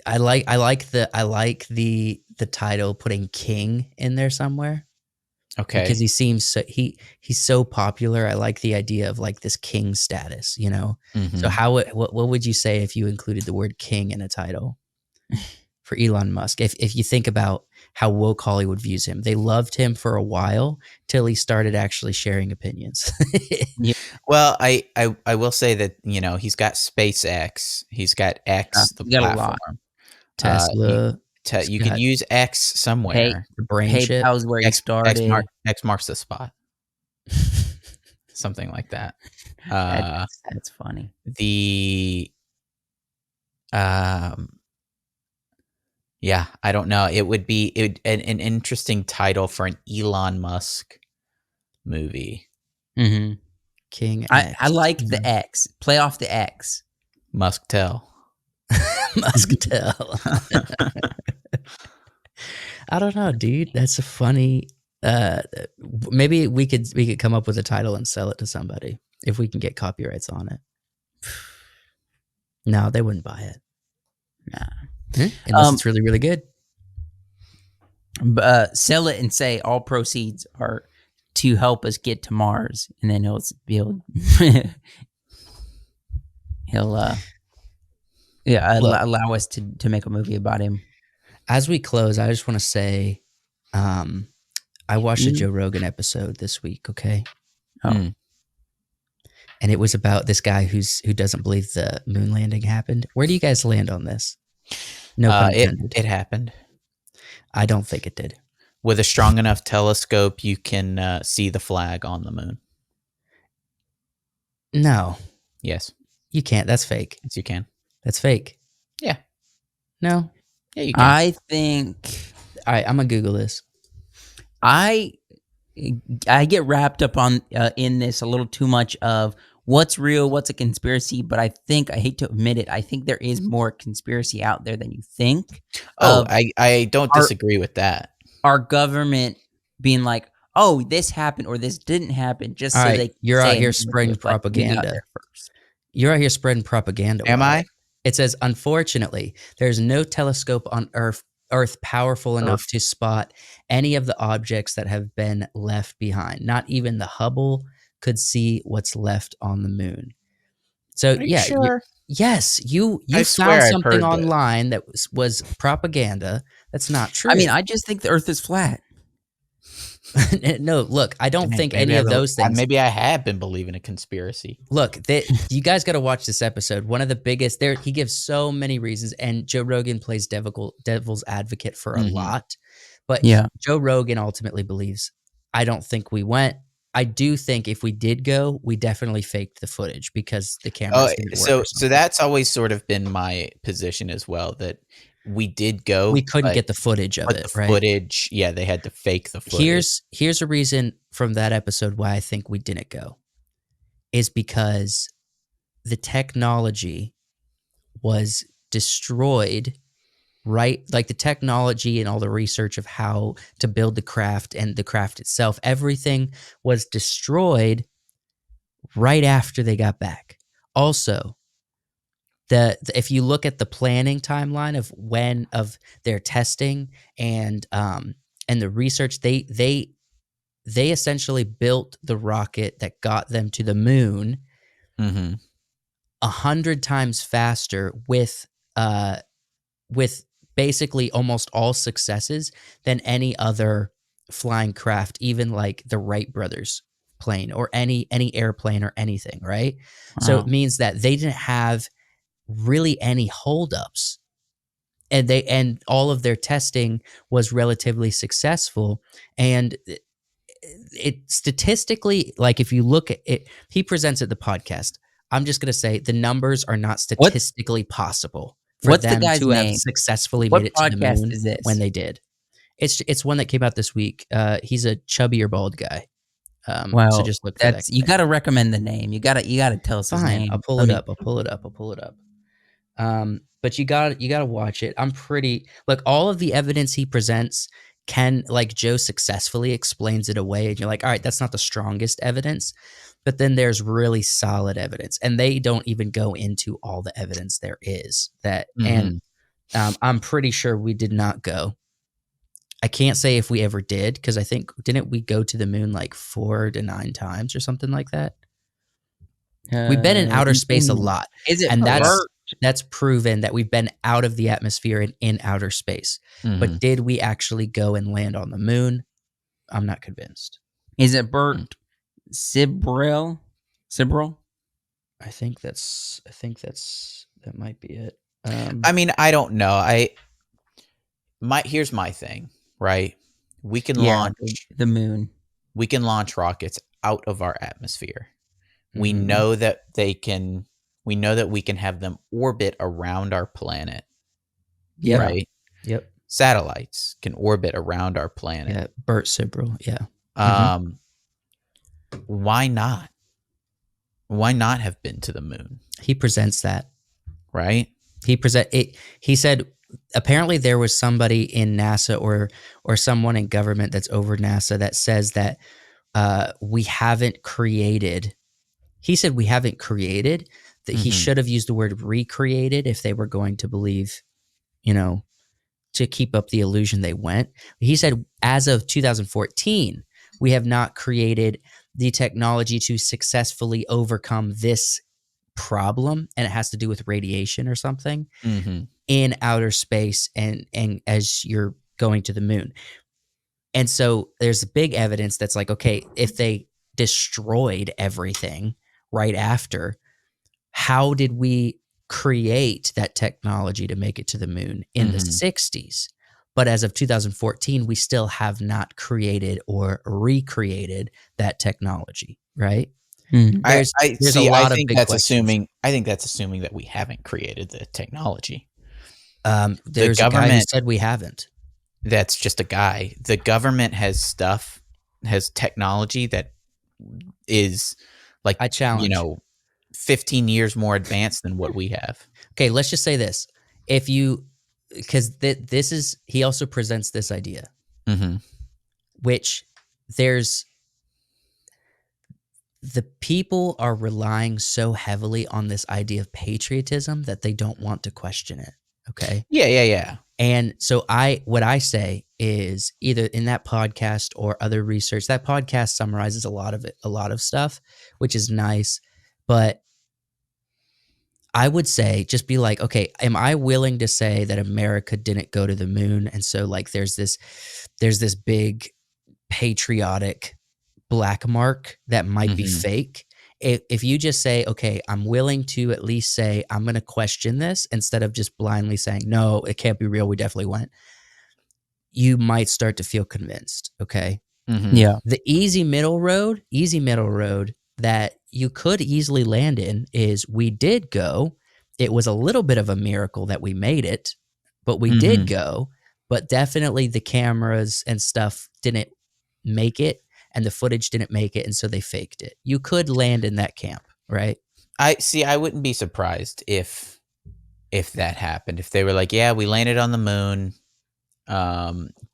I like the title, putting King in there somewhere. Okay. Because he seems so he's so popular. I like the idea of like this king status, you know. So what would you say if you included the word king in a title for Elon Musk? If you think about how woke Hollywood views him. They loved him for a while till he started actually sharing opinions. Well, I will say that, he's got SpaceX. He's got X, the you got a lot. platform. Tesla. You can use X somewhere. The brain chip. PayPal's where he started. X marks the spot. Something like that. That's funny. Yeah, I don't know. It would be an interesting title for an Elon Musk movie. Mm-hmm. King X. I like the X. Play off the X. Musktel. Musktel. I don't know, dude. That's a funny. Maybe we could come up with a title and sell it to somebody if we can get copyrights on it. No, they wouldn't buy it. Nah. Unless it's really, really good. Sell it and say all proceeds are to help us get to Mars, and then he'll allow us to make a movie about him. As we close, I just want to say, I watched a Joe Rogan episode this week. Okay. Oh. And it was about this guy who doesn't believe the moon landing happened. Where do you guys land on this? No pun intended. It happened. I don't think it did. With a strong enough telescope, you can see the flag on the moon. No. Yes. You can't. That's fake. Yes, you can. That's fake. Yeah. No. Yeah, you can. I think. All right, I'm gonna Google this. I get wrapped up on in this a little too much of what's real, what's a conspiracy, but I hate to admit it, I think there is more conspiracy out there than you think. I don't disagree with that. Our government being like, oh, this happened or this didn't happen, just so you're out here spreading propaganda. You're out here spreading propaganda. Am I? It says, unfortunately, there's no telescope on Earth powerful enough to spot any of the objects that have been left behind. Not even the Hubble could see what's left on the moon. So sure? Yes, you found something online that was propaganda. That's not true. I mean, I just think the Earth is flat. No, look, I don't think any of those things. Maybe I have been believing a conspiracy. Look, you guys got to watch this episode. One of the biggest he gives so many reasons, and Joe Rogan plays devil's advocate for a lot. But Joe Rogan ultimately believes, I don't think we went. I do think if we did go, we definitely faked the footage because the cameras didn't work. So that's always sort of been my position as well, that we did go. We couldn't get the footage of it, right? Footage, they had to fake the footage. Here's a reason from that episode why I think we didn't go. Is because the technology was destroyed, right? Like the technology and all the research of how to build the craft and the craft itself, everything was destroyed right after they got back. Also, if you look at the planning timeline of their testing and the research, they essentially built the rocket that got them to the moon 100 times faster with basically almost all successes than any other flying craft, even like the Wright brothers plane or any airplane or anything, right? Wow. So it means that they didn't have really any holdups, and all of their testing was relatively successful. And it statistically, like if you look at it, he presents at the podcast. I'm just gonna say the numbers are not statistically possible for them to have successfully made it to the moon when they did. It's one that came out this week. He's a chubbier bald guy. So just look for that. You got to recommend the name. You got to tell us his name. I'll pull it up. But you got to watch it. Look, all of the evidence he presents Joe successfully explains it away, and you're like, all right, that's not the strongest evidence, but then there's really solid evidence, and they don't even go into all the evidence there is and I'm pretty sure we did not go. I can't say if we ever did, because I think, didn't we go to the moon like 4 to 9 times or something like that? We've been in outer space a lot. Is it That's proven that we've been out of the atmosphere and in outer space. Mhm. But did we actually go and land on the moon? I'm not convinced. Is it Bert Sibrel? Sibrel? I think that might be it. I mean, I don't know. Here's my thing, right? We can launch the moon. We can launch rockets out of our atmosphere. We Mhm. know that we can have them orbit around our planet. Yeah. Right? Yep. Satellites can orbit around our planet. Yeah. Bert Sibrel. Yeah. Why not? Why not have been to the moon? He presents that. Right? He said apparently there was somebody in NASA or someone in government that's over NASA that says that we haven't created. He said we haven't created. That he should have used the word recreated if they were going to believe, to keep up the illusion they went. He said as of 2014, we have not created the technology to successfully overcome this problem, and it has to do with radiation or something in outer space and as you're going to the moon. And so there's big evidence that's like, okay, if they destroyed everything right after, how did we create that technology to make it to the moon in the 60s? But as of 2014, we still have not created or recreated that technology, right? There's a lot of big questions. I think that's assuming that we haven't created the technology. There's a guy who said we haven't. That's just a guy. The government has technology that is like, I challenge 15 years more advanced than what we have. Okay, let's just say this. Because he also presents this idea, which the people are relying so heavily on this idea of patriotism that they don't want to question it. Okay. Yeah. And so what I say is either in that podcast or other research, that podcast summarizes a lot of stuff, which is nice. But I would say just be like, okay, am I willing to say that America didn't go to the moon? And so like there's this big patriotic black mark that might be fake. If you just say, okay, I'm willing to at least say I'm going to question this instead of just blindly saying, no, it can't be real, we definitely went, you might start to feel convinced. Okay. Yeah. The easy middle road that you could easily land in is we did go. It was a little bit of a miracle that we made it, but we did go. But definitely the cameras and stuff didn't make it, and the footage didn't make it, and so they faked it. You could land in that camp, right? I wouldn't be surprised if that happened. If they were like, yeah, we landed on the moon,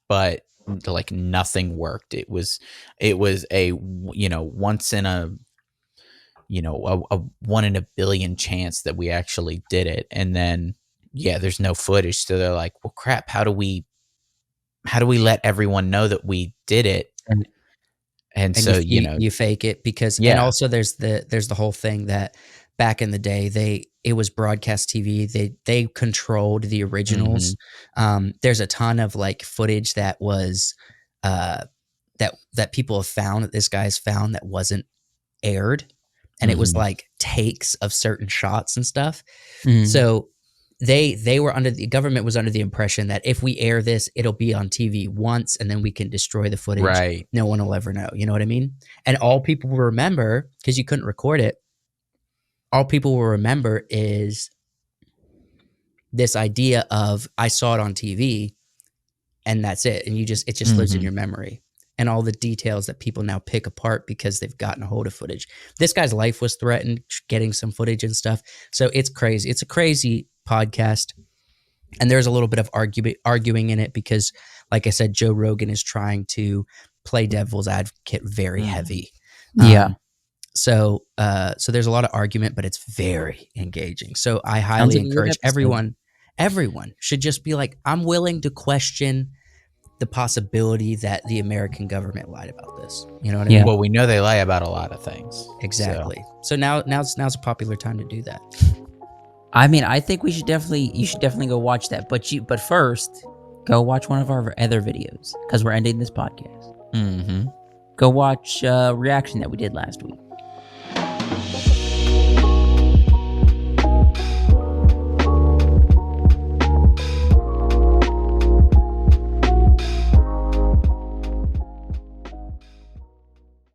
but like nothing worked. It was a once in a a 1 in a billion chance that we actually did it, and then there's no footage, so they're like, well, crap, how do we let everyone know that we did it? And so you fake it because and also there's the whole thing that back in the day it was broadcast TV. They controlled the originals. There's a ton of like footage that was that people have found, that this guy's found, that wasn't aired, and it was like takes of certain shots and stuff. So the government was under the impression that if we air this, it'll be on TV once and then we can destroy the footage. Right. No one will ever know. You know what I mean? And all people will remember, because you couldn't record it, all people will remember is this idea of I saw it on TV and that's it. And it just lives in your memory. And all the details that people now pick apart because they've gotten a hold of footage. This guy's life was threatened, getting some footage and stuff. So it's crazy. It's a crazy podcast. And there's a little bit of arguing in it because, like I said, Joe Rogan is trying to play devil's advocate very heavy. So there's a lot of argument, but it's very engaging. So I highly encourage everyone should just be like, I'm willing to question the possibility that the American government lied about this. You know what I mean? Well, we know they lie about a lot of things. Exactly. So now's a popular time to do that. I mean, I think you should definitely go watch that. But first, go watch one of our other videos because we're ending this podcast. Mm-hmm. Go watch Reaction that we did last week.